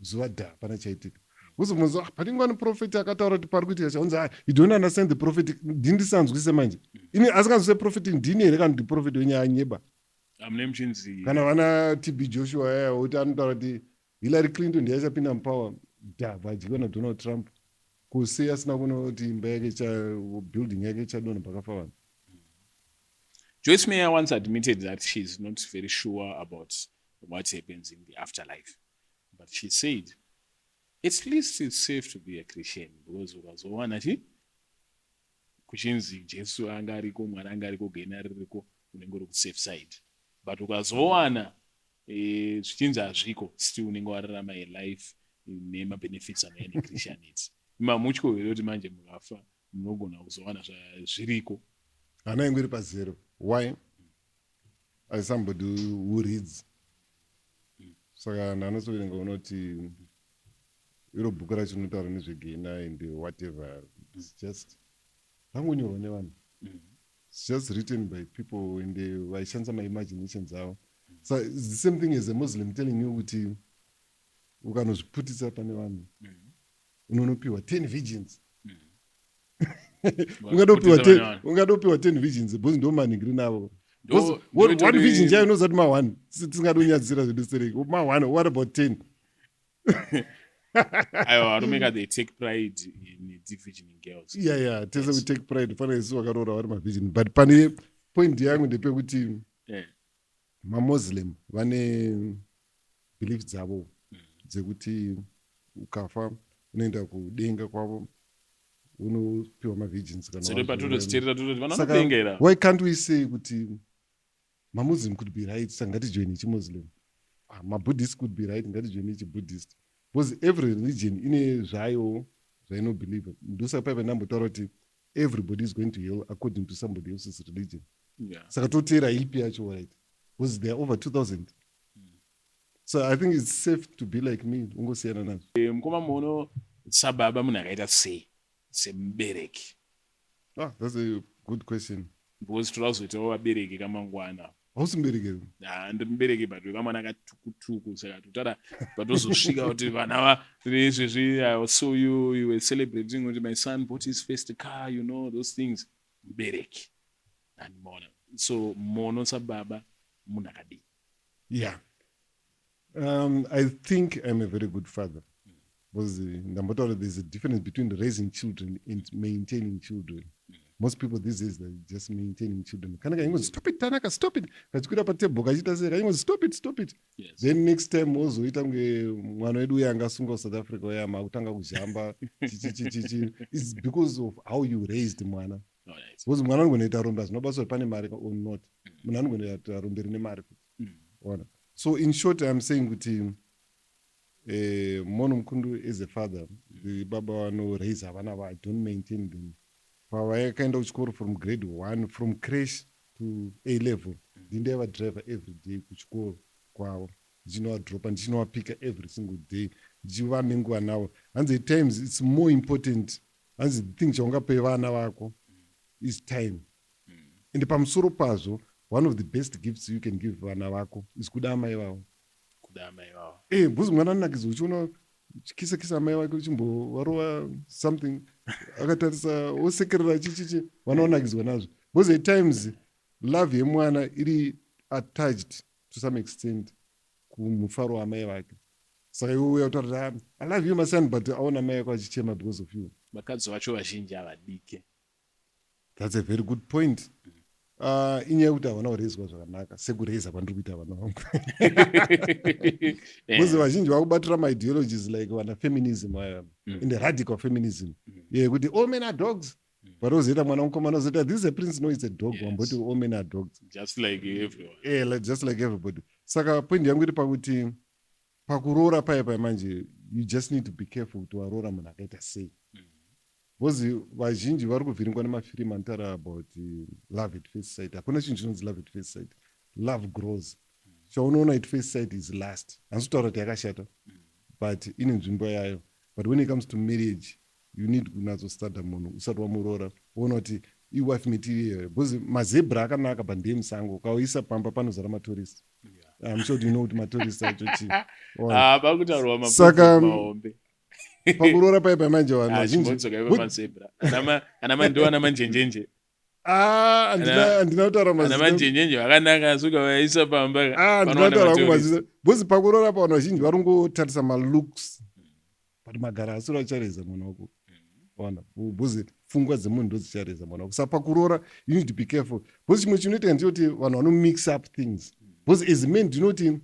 zuva dha pana chaitika. Uzomunzwa paningwani profeti akataura kuti pari kuitika chaunzi you don't understand the prophet. Ndindisanzwise manje. Ini asinganzwise prophet ndini here kana kuti prophet wenyaya nyeba. Amune muchinzi. Kana vana TB Joshua yaya kuti anotaura kuti Hillary Clinton ndiye achapinda mupower dha vadyiwa naDonald Trump. Kuse asina kuona kuti imba yake building yake ichadonha pakafa vanhu. Joyce Meyer once admitted that she's not very sure about what happens in the afterlife. But she said, at least it's safe to be a Christian because ukazowana kuchinzi Jesu anga ariko, Mwari anga ariko, gena ririko, unenge uri kusafe side. But ukazowana zvichinzi hazviko, still unenge wararama a life nema benefits anoenda Christianity. Mamutyo here kuti manje mukafa munogona kuzowana zviriko. Hana yangu iri pazero. Why? As somebody who reads. Saka ndanosoverenga unoti iro bhuku racho rinotaura nezvegena and whatever. It's just rangonyorwa nevanhu. It's just written by people and vaishandisa my-imaginations avo. So it's the same thing as a Muslim telling you kuti ukanozviputisa pane vanhu unonopiwa 10 virgins. ungadopiwa 10 visions bhozi ndo manhingiri navo. One vision chayo unozati ma1 tisingadonyadzira zvedu sereki ma1 what about 10? They take pride in divisioning girls. Yeah, tese we take pride fana isi wakaroora vari mavision, but pane point yangu ndepekuti mamuslim vane belief dzavo dzekuti ukafa unoenda kudenga kwavo unopiwa mavisions kana why can't we say kuti mamuslim could be right saka ngatijoini chimuslim, mabuddhist could be right ngatijoini chibuddhist, because every religion ine zvayo zvainobelieve. Ndosaka paipa ndambotaura kuti everybody is going to hell according to somebody else's religion. Saka toteera ipi yacho, right? Because there are over 2000. So I think it's safe to be like me. Ungosiyana nazvo. Mukoma muno sababa munhu akaita sei semubereki? That's a good question. Because tinozoitawo vabereki kamangwana. Hausi mubereki? Ndimubereki but wekamwana akatukutuku, saka totara patozosvika kuti vana vezvezvi I saw you were celebrating with my son bought his first car, you know those things. Mubereki andimona. So mono sababa munhu akadii? Yeah. I think I'm a very good father. Because there's a difference between raising children and maintaining children. Most people these days are just maintaining children. Stop it, Tanaka, stop it. Stop it. Yes. Then next time also mwana wedu yanga sunga South Africa yama utanga kuzhamba it's because of how you raised mwana. Because mwana anoita romba zvinobaswa pane mari or not. Mwana anoita romba rine mari. So in short I'm saying kuti Mukundu is a father. The baba no raise havana I don't maintain them. I kind of score from grade 1, from crash to A level. Didn't ever drive every day to school. Drop and pick every single day. Now. And the times it's more important. And the things you pay is time. In the Pamsuro Pazo, one of the best gifts you can give Vanawako is Kudama Yao. Kisa mai wake uchimbo warova something akatarisa osekerera chichichi vanaonakizwa nazvo, because at times love yemwana iri attached to some extent kumufaro wamai vake, saka iwe uya kutaura I love you my son but aona mai vake achichema because of you. Vakadzi vacho vazhinji havadike. That's a very good point. Inyaya yekuti havana kurezwa zvakanaka sekureza kwandiri kuita vana vangu. Because vazhinji vakubatira maideologies like vana feminism in the radical feminism kuti all men are dogs, but ozoita mwana mukomana ozoita this is a prince, no it's a dog. Wamboti all men are dogs just like everyone. Just like everybody. Saka point yangu iri pakuti pakuroora paya manje you just need to be careful kuti waroora munhu akaita sei. Because vazhinji vari kuvhiringwa nemafirimu anotaura about love at first sight. Hakuna chinhu chinonzi love at first sight. Love grows. Chaunoona at first sight is last. Handisi kutaura kuti yakashata, but ine nzvimbo yayo. But when it comes to marriage, you need kunatsostanda munhu usati wamuroora uona kuti iwife material. Because mazebra akanaka but ndeye musango. Ukauisa pamba panozara matorisi. I'm sure you know kuti matorisi acho chii. Saka pakuroora paipa manje vanhu manjenjenje handina kutaura manjenjenje vakanaka suka vaisa pamba handinataura kumazisa, because pakuroora pa vanhu vazhinji vari kungotarisa malooks but magara asiri achareza mwana wako. Because pfungwa dzemunhu ndodzichareza mwana wako. Saka pakuroora you need to be careful, because chimwe chinoitika ndechekuti vanhu vanomix up things. Because as men ndinoti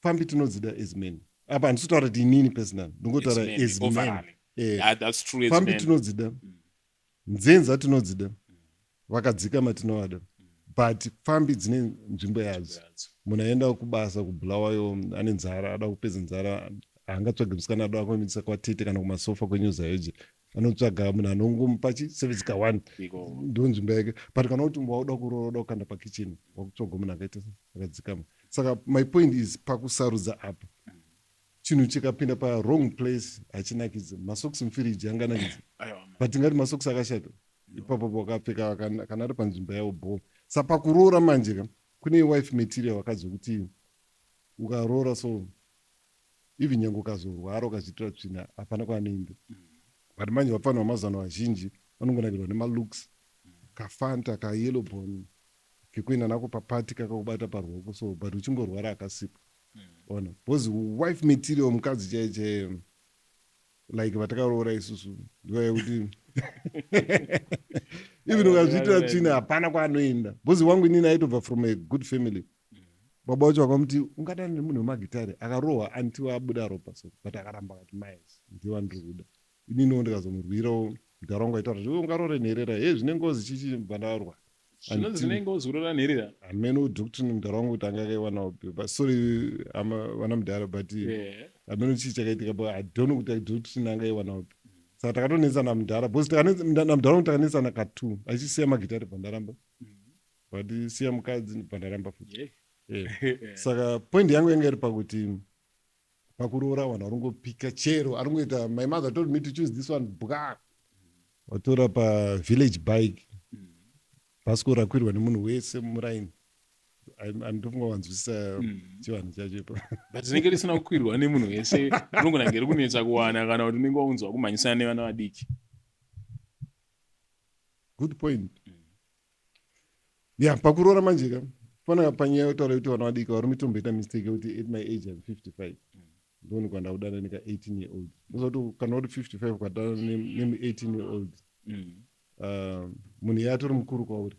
fambi tinodzida as men. Apa handisi kutaura kuti inini personal, ndingotaura as men. Fambi tinodzida, nzenza tinodzida, vakadzika matinovada, but fambi dzine nzvimbo yadzo. Munhu aenda kubasa kubulawayo ane nzara, ada kupedza nzara, haangatsvage musikana ada kuendesa kwatete kana kumasofa kwenyuza yoje. Anotsvaga munhu anongomupa sevedzika 1 ndo nzvimbo yake. But kana kuti wauda kuroora, uda kukanda pakicheni, wakutsvaga munhu akaita akadzikama. Saka my point is pakusarudza apa. Chinhu chikapinda wrong place hachinakidzi. Masokisi mufiriji anganakidzi, but tingati masokisi akashata ipapo wakapfeka kana ari panzvimbo yawo bho. Saka pakuroora manje kune wife material wakadzi kuti ukaroora so even nyange ukazorwara ukachiitira tsvina hapana kwaanoenda. but manje vapfana vamazano vazhinji vanongonakirwa nemalooks, kafanta kayellow bone kekuenda nako papati kakakubata paruoko, so but uchingorwara akasipa ona because wife material mukadzi chaiche like vatakaroora isusu ndiva yekuti even ukazviitira tsvina hapana kwaanoenda because wangu inini aitobva from a good family. Baba vacho vakamuti ungadani nemunhu wemagitare akarohwa anti abuda ropa, so but akaramba akati maes ndiwa ndiri kuda ininiwo ndikazomurwirawo ntaraunga aitaura kuti ungaroore nherera zvine ngozi chichi bvandavarwa zvinonzi zvine ngozi kuroora nherera hamene udoctrine mntaraunga kuti anga akaiwanawo pepa sorry vana mudhara but hamene chii chakaitika but I don't know kuti doctrine anga aiwanawo pe saka takatonetsana mudhara because namudharaunga takanetsana ka2 achisiya magitare bvandaramba but siya mukadzi bvandaramba futi. Saka point yangu yanga iri pakuti pakuroora vanhu varongopika chero aringoita my mother told me to choose this one bwa watora pavillage bike bhasikoro rakwirwa nemunhu wese muraini andofunga wanzwisisa chivanhu chacho ipa but rinenge risina kukwirwa nemunhu wese rinongonange rikunetsa kuwana kana kuti unenge waunzwa kumhanyisana nevana vadiki. Good point. Pakuroora manjeka fana panyaya yotaura kuti vana vadiki vari mitomboita mistake yekuti at my age I'm 55 ndoni kwanda kudana nika 18 year old nosati kana uri 55 ukadana nemu 18 year old munhu yatori mukuru kwauri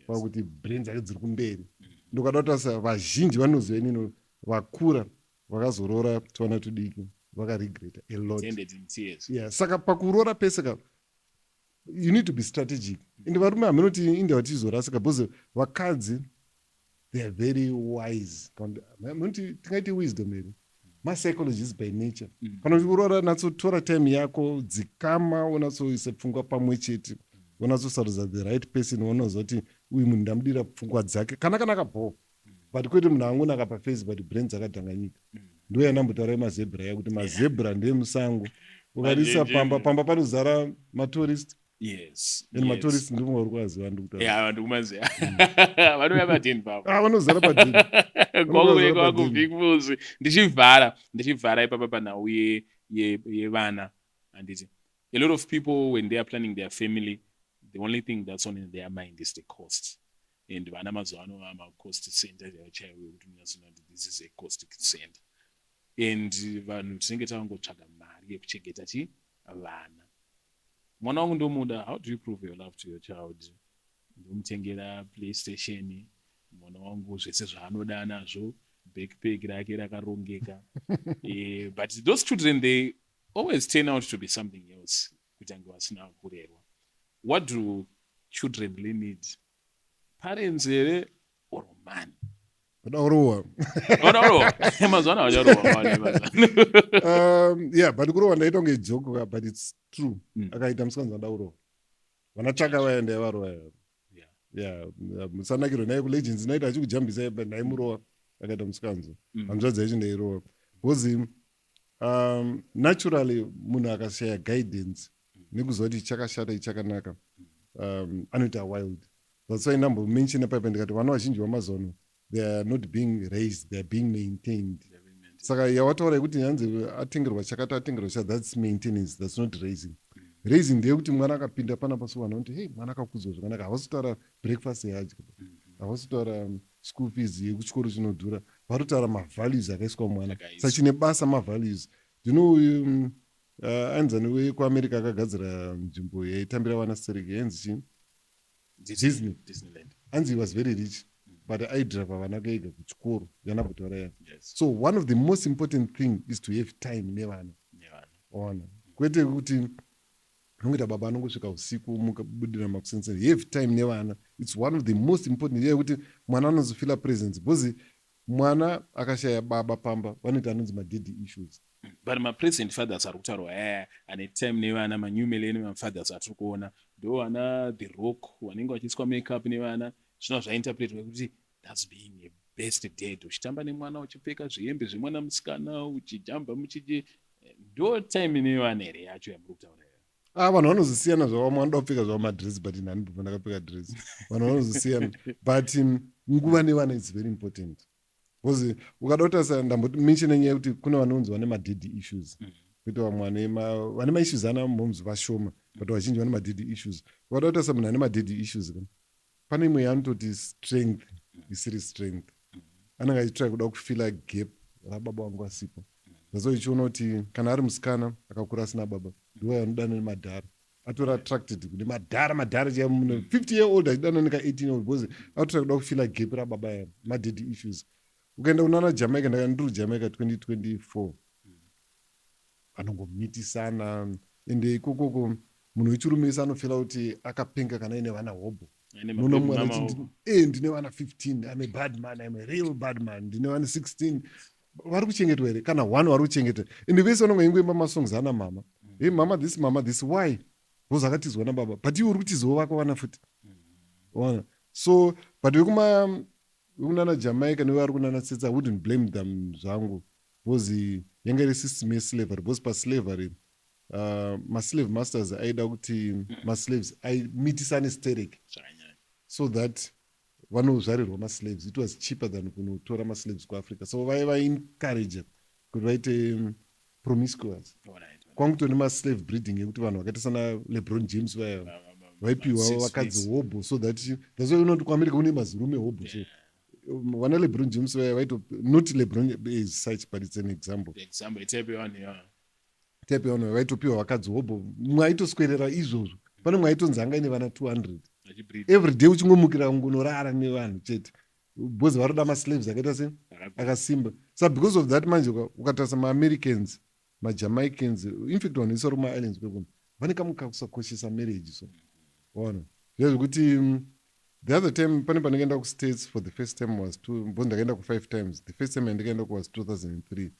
pakuti brain dzake dziri kumberi ndokada kutarisa vazhinji vanoziva inini vakura vakazoroora twana tudiki vakaregreta a lot. Saka pakuroora pese ka you need to be strategic. Ende varume hamunoti inde vatizorasika because vakadzi they are very wise. Hamunoti tingaiti wisdom here. Psychologists by nature. Kana uchikuroora natsotora time yako dzikama unatsoisa pfungwa pamwe chete. Unatsosarudza the right person unoziva kuti uyu munhu ndamudira pfungwa dzake kana akabho. But kwete munhu angonaka paface but brain dzakadhanganyika. Ndo yanambotaura mazebra yakuti mazebra ndeemusango. Ukarisa pamba panozara matourist. And matourist ndimo vari kwaziva ndikutaura. Ndikumaziva. Vanouya padeni pavo. Vanozara padeni. Kwakubereka wako big bulls. Ndichivhara ipapa panhau yevana. Handiti. A lot of people when they are planning their family, the only thing that's on their mind is the cost. And vana mazuva ano ama-cost center chaiwo kuti munyatsona kuti this is a cost center. And vanhu tinenge tavangotsvaga mari yekuchengeta vana. Mwana wangu ndomuda, how do you prove your love to your child? Ndomutengera PlayStation, mwana wangu zvese zvaanoda nazvo, backpack rake rakarongeka. But those children, they always turn out to be something else. Kutange vasina kurerwa. What do children really need? Parents or man? Unoorohwa. Mazuva ano hawacharohwa. Yeah, but kurohwa ndaita kunge joke, but it's true. Akaita musikana zvandakurohwa. Vanatsvaka vaenda varohwa. Musanakirwe naye kulegends naita achikujambisa ndaimurohwa akaita musikanzo. Hanzvadzi yacho ndairohwa. Because naturally munhu akashaya guidance nekuziva kuti chakashata ichakanaka anoita wild. That's why ndambomention paipa ndikati vana vazhinji vamazuva ano they are not being raised, they are being maintained. Saka yawataura yekuti yanzi atengerwa chakati atengerwa chakati, that's maintenance, that's not raising. Raising ndeyekuti mwana akapinda panapa so vanoti hey mwana akakudzwa zvakanaka, havasi kutaura breakfast yadya, havasi kutaura school fees yekuchikoro chinodhura, vari kutaura mavalues akaiswa mwana. Saka chine basa mavalues. You know anzani wekuamerica akagadzira nzvimbo yaitambira vana stereki yanzi chii? Disneyland. Anzi he was very rich. But I drive vana kega kuchikoro yanabutaura ya. So one of the most important thing is to have time nevana. Ona. Kwete kuti nongita baba anongosvika usiku mukabudira makusenseni. You have time nevana. It's one of the most important. Kuti mwana anozofila presence. Because mwana akashaya baba pamba vanoita anonzi ma-daddy issues. But ma-present fathers ari kutaurwa ane time nevana, ma-new millennium fathers atiri kuona ndo vana The Rock vanenge vachiiswa makeup nevana. Zvino zvainterpretwa kuti that's being a best dad. Uchitamba nemwana uchipfeka zvihembe zvemwana musikana uchijamba muchiji ndo time nevana here yacho yamuri kutaura. Vanhu vanozosiyana zvavo, mwana ndopfeka zvavo madress but nani bva ndakapfeka dress. Vanhu vanozosiyana but nguva nevana is very important. Because ukada kutarisa ndamboti mention nyaya yekuti kuna vanonzi vane ma-daddy issues. kuita vamwe vane maissues ana moms vashoma but vazhinji vane madaddy issues. Vada kutarisa munhu ane madaddy issues pane imwe yaanototi strength isiri strength, anenge achitrai kuda kufila gap rababa vangu asipo. Zvazo ichiona kuti kana ari musikana akakura asina baba ndiwo anodana nemadhara, atori attracted kune madhara chaiwo, 50 year old achidana neka 18 year old because atotrai kuda kufila gap rababa ya madaddy issues. Ukaenda kunana Jamaica, ndiri Jamaica 2024, vanongomitisana ende ikokoko munhu wechirumesa anofila kuti akapenga kana ine vana hobho. Ndine vana 15, I'm a bad man, I'm a real bad man, ndine vana 16 vari kuchengetwa here kana 1 vari kuchengeta, ende vese vanongoimba masongs ana mama, hey mama this why because akatizwa nababa, but iwe uri kutizwa vako vana futi. So but wekunana Jamaica nevari kunana States, I wouldn't blame them zvangu because yanga iri system yeslavery, because paslavery maslave masters aida kuti maslaves aimitisane stereke so that vanozvarirwa maslaves. It was cheaper than kunotora maslaves kuafrica, so vaiencourage kuti vaite promiscuous. Kwanga kutori nemaslave breeding yekuti vanhu vakaita sana LeBron James vaya vaipiwa vakadzi hobho, so that that's why unoti kuAmerica kune mazirume hobho. So vana LeBron James vaya vaito, not LeBron is such but it's an example. Tepe ono vaitopiwa vakadzi hobho, mumwe aitoswerera izvozvo. Pane mumwe aitonzi anga ine vana 200 every day, uchingomukira ungonorara nevanhu chete because varoda maslaves akaita se akasimba. So because of that manje ukatarisa maAmericans, maJamaicans, in fact vanhu vese vari kumaislands kweko vane kamukakusakoshesa marriage. So ona zvekuti the other time pane pandakaenda kuStates for the first time was because ndakaenda ku 5 times. The first time ndakaenda was 2003.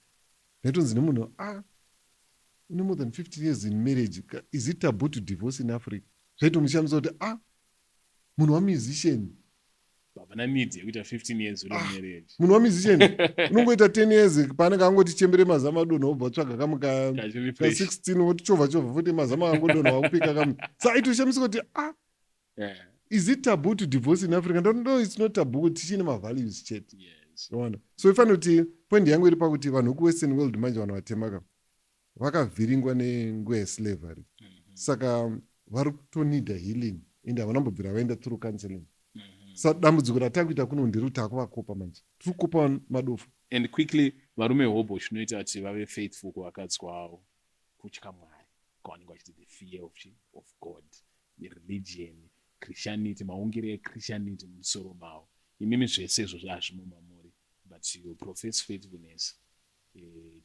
Ndaitonzi nemunhu une more than 50 years in marriage, is it taboo to divorce in Africa? Zvaitomishamiso kuti munhu wamusician havana needs yekuita 15 years uri marriage. Munhu wamusician unongoita 10 years paanenge angoti chembere mazama donho wobva tsvaga kamuka 16 wotichovha futi mazama angodonho wakupika kamu. So aitoshamisa kuti is it taboo to divorce in Africa? No, it's not taboo, kuti tichine mavalues chete. So ifanira kuti point yangu iri pakuti vanhu kuwestern world manje vanhu vatemaka vakavhiringwa nenguva yeslavery. Saka vari kutonida healing ende havanambobvira vaenda through counseling. Saka dambudziko ratakuita kuno ndiri kuti takuvakopa manje, tiri kukopa madofu. And quickly varume hobho chinoita kuti vave faithful kuvakadzi kwavo, kutya Mwari, kwavanenge vachiti the fear of God, the religion, Christianity, maungiro eChristianity mumusoro mavo. Imimi zvese izvo zvazvimo mamuri, but you profess faithfulness.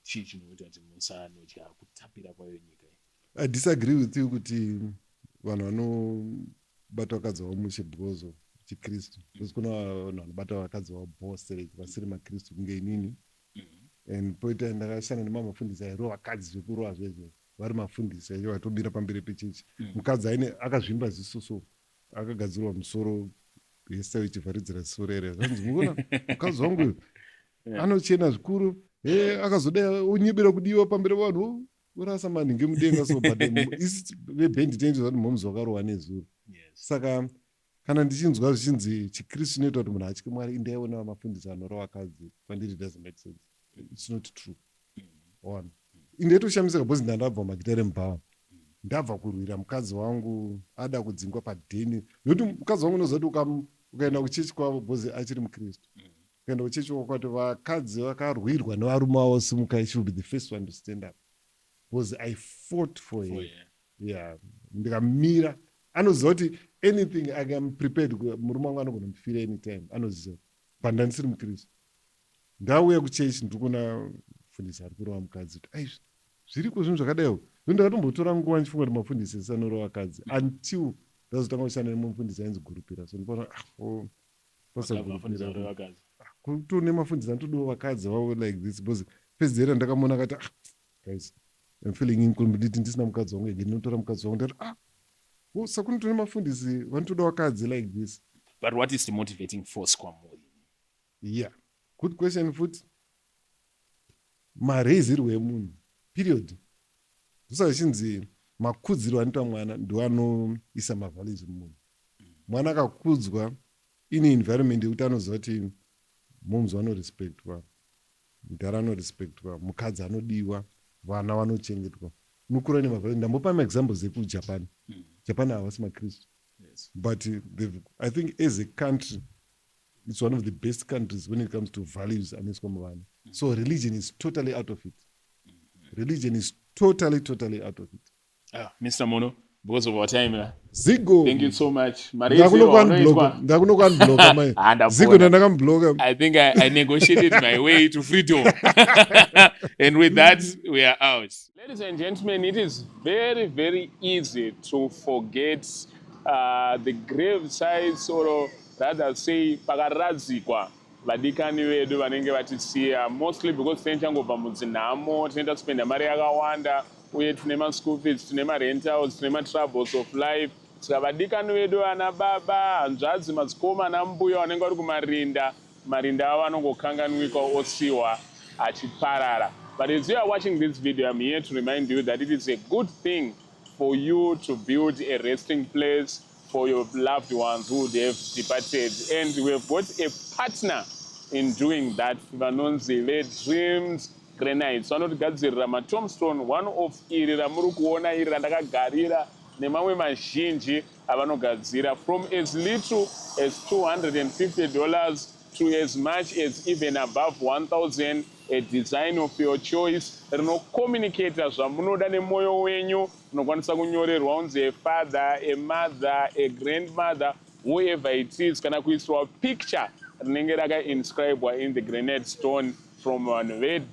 Chii chinoita kuti musanotya kutapira kwayo nyika? I disagree with you kuti vanhu vanobata vakadzi vavo muchibhozo chikristu, because kuna vanhu vanobata vakadzi vavo bhosere vasiri makristu kunge inini. And poita ndakashanda nemamafundisi airo vakadzi vekurova zvezvo vari mafundisi aio vatobira pamberi pechechi. Mukadzi aine akazvimba ziso akagadzirwa musoro hesta ichivharidzira ziso rere, zvanzi muona mukadzi wangu uyu anochena zvikuru, akazoda unyibira kudiwa pamberi vanhu urasa manhingi mudenga. So but isi vebhendi tenje zvati mhomzi wakarohwa nezuro. Saka kana ndichinzwa zvichinzi chikristu chinoita kuti munhu atye Mwari, indaiona mafundisi anorova vakadzi, pandiri doesn't make sense. It's not true. One indaitoshamisika because ndandabva magitare mubhawa, ndabva kurwira mukadzi wangu ada kudzingwa padheni, nokuti mukadzi wangu unozati ukaenda kuchechi kwavo because achiri mukristu, ukaenda kuchechi kwati vakadzi vakarwirwa nevarume vavo simuka, she will be the first one to stand up because I fought for her. Ndikamira, anoziva kuti anything I am prepared, murume wangu anogona kundifira anytime, anoziva pandandisiri mukristu. Ndauya kuchechi ndiri kuona mufundisi ari kurova mukadzi kuti zviriko zvinhu zvakadaiwo. Ndakatombotora nguva ndichifunga kuti mafundisi ese anorova vakadzi until ndazotanga kushanda nemufundisi ainzi Gurupira. So ndikaona kutone mafundisi anotodiwa vakadzi vavo like this, because pedzera ndakamuona akati guys I'm feeling incomplete ndisina mukadzi wangu again, ndinotora mukadzi wangu ndati sakunitone mafundisi vanotoda vakadzi like this. But what is the motivating force kwamuri? Good question futi. Marezerwo emunhu period. Ndosa chinzi makudziro anoitwa mwana ndo anoisa mavalues mumunhu. Mwana akakudzwa in environment yekuti anoziva kuti moms vanorespectwa, mudhara anorespectwa, mukadzi anodiwa, vana vanochengetwa nokura nemavhara. Ndambopa maexamples ekujapan. Japan havasi makristu. Yes. But I think as a country, it's one of the best countries when it comes to values. So religion is totally out of it. Religion is totally out of it. Mr. Mono, because of our time. Zigo. Thank you so much. Zigo. I think I negotiated my way to freedom. And with that, we are out. Ladies and gentlemen, it is very, very easy to forget the grave sites, or rather say, pakaradzikwa vadikani vedu vanenge vatisiya, mostly because tichangobva mudzinhamo, tinoenda spenda mari yakawanda, uye tine ma-school fees, tine ma-rentals, tine ma-troubles of life. Saka vadikani vedu ana baba, hanzvadzi, madzikoma nambuya vanenge vari kumarinda, marinda avo anongokanganwika osiwa achiparara. But as you are watching this video, I'm here to remind you that it is a good thing for you to build a resting place for your loved ones who have departed. And we have got a partner in doing that. Vanonzi Dreams Granites. Vanotogadzirira matombstone, one of iri ramuri kuona iri randakagarira nemamwe mazhinji avanogadzira, from as little as $250 to as much as even above 1,000, a design of your choice, rinokomunicata zvamunoda nemwoyo wenyu. Unokwanisa kunyorerwa unzi a father, a mother, a grandmother, whoever it is, kana kuiswa picture rinenge raka-inscribwa in the granite stone from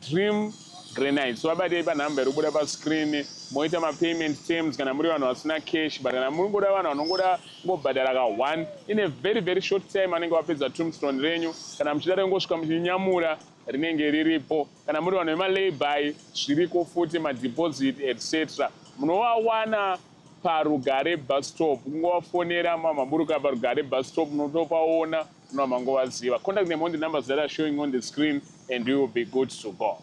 Dream Granite. So abatei panhamba iri kubuda pascreen, moita mapayment terms kana muri vanhu vasina cash, but kana muri kuda vanhu vanongoda ngobhadhara ka1 in a very, very short time anenge vapedza tombstone renyu. Kana muchida rengosvika muchinyamura rinenge riripo. Kana muri vanhu vemalayby, zviriko futi madeposit etc. Munovawana parugare bus stop. Kungovafonera mamamburuka parugare bus stop, munotopaona, munovamangovaziva. Contact them on the numbers that are showing on the screen and you will be good to go.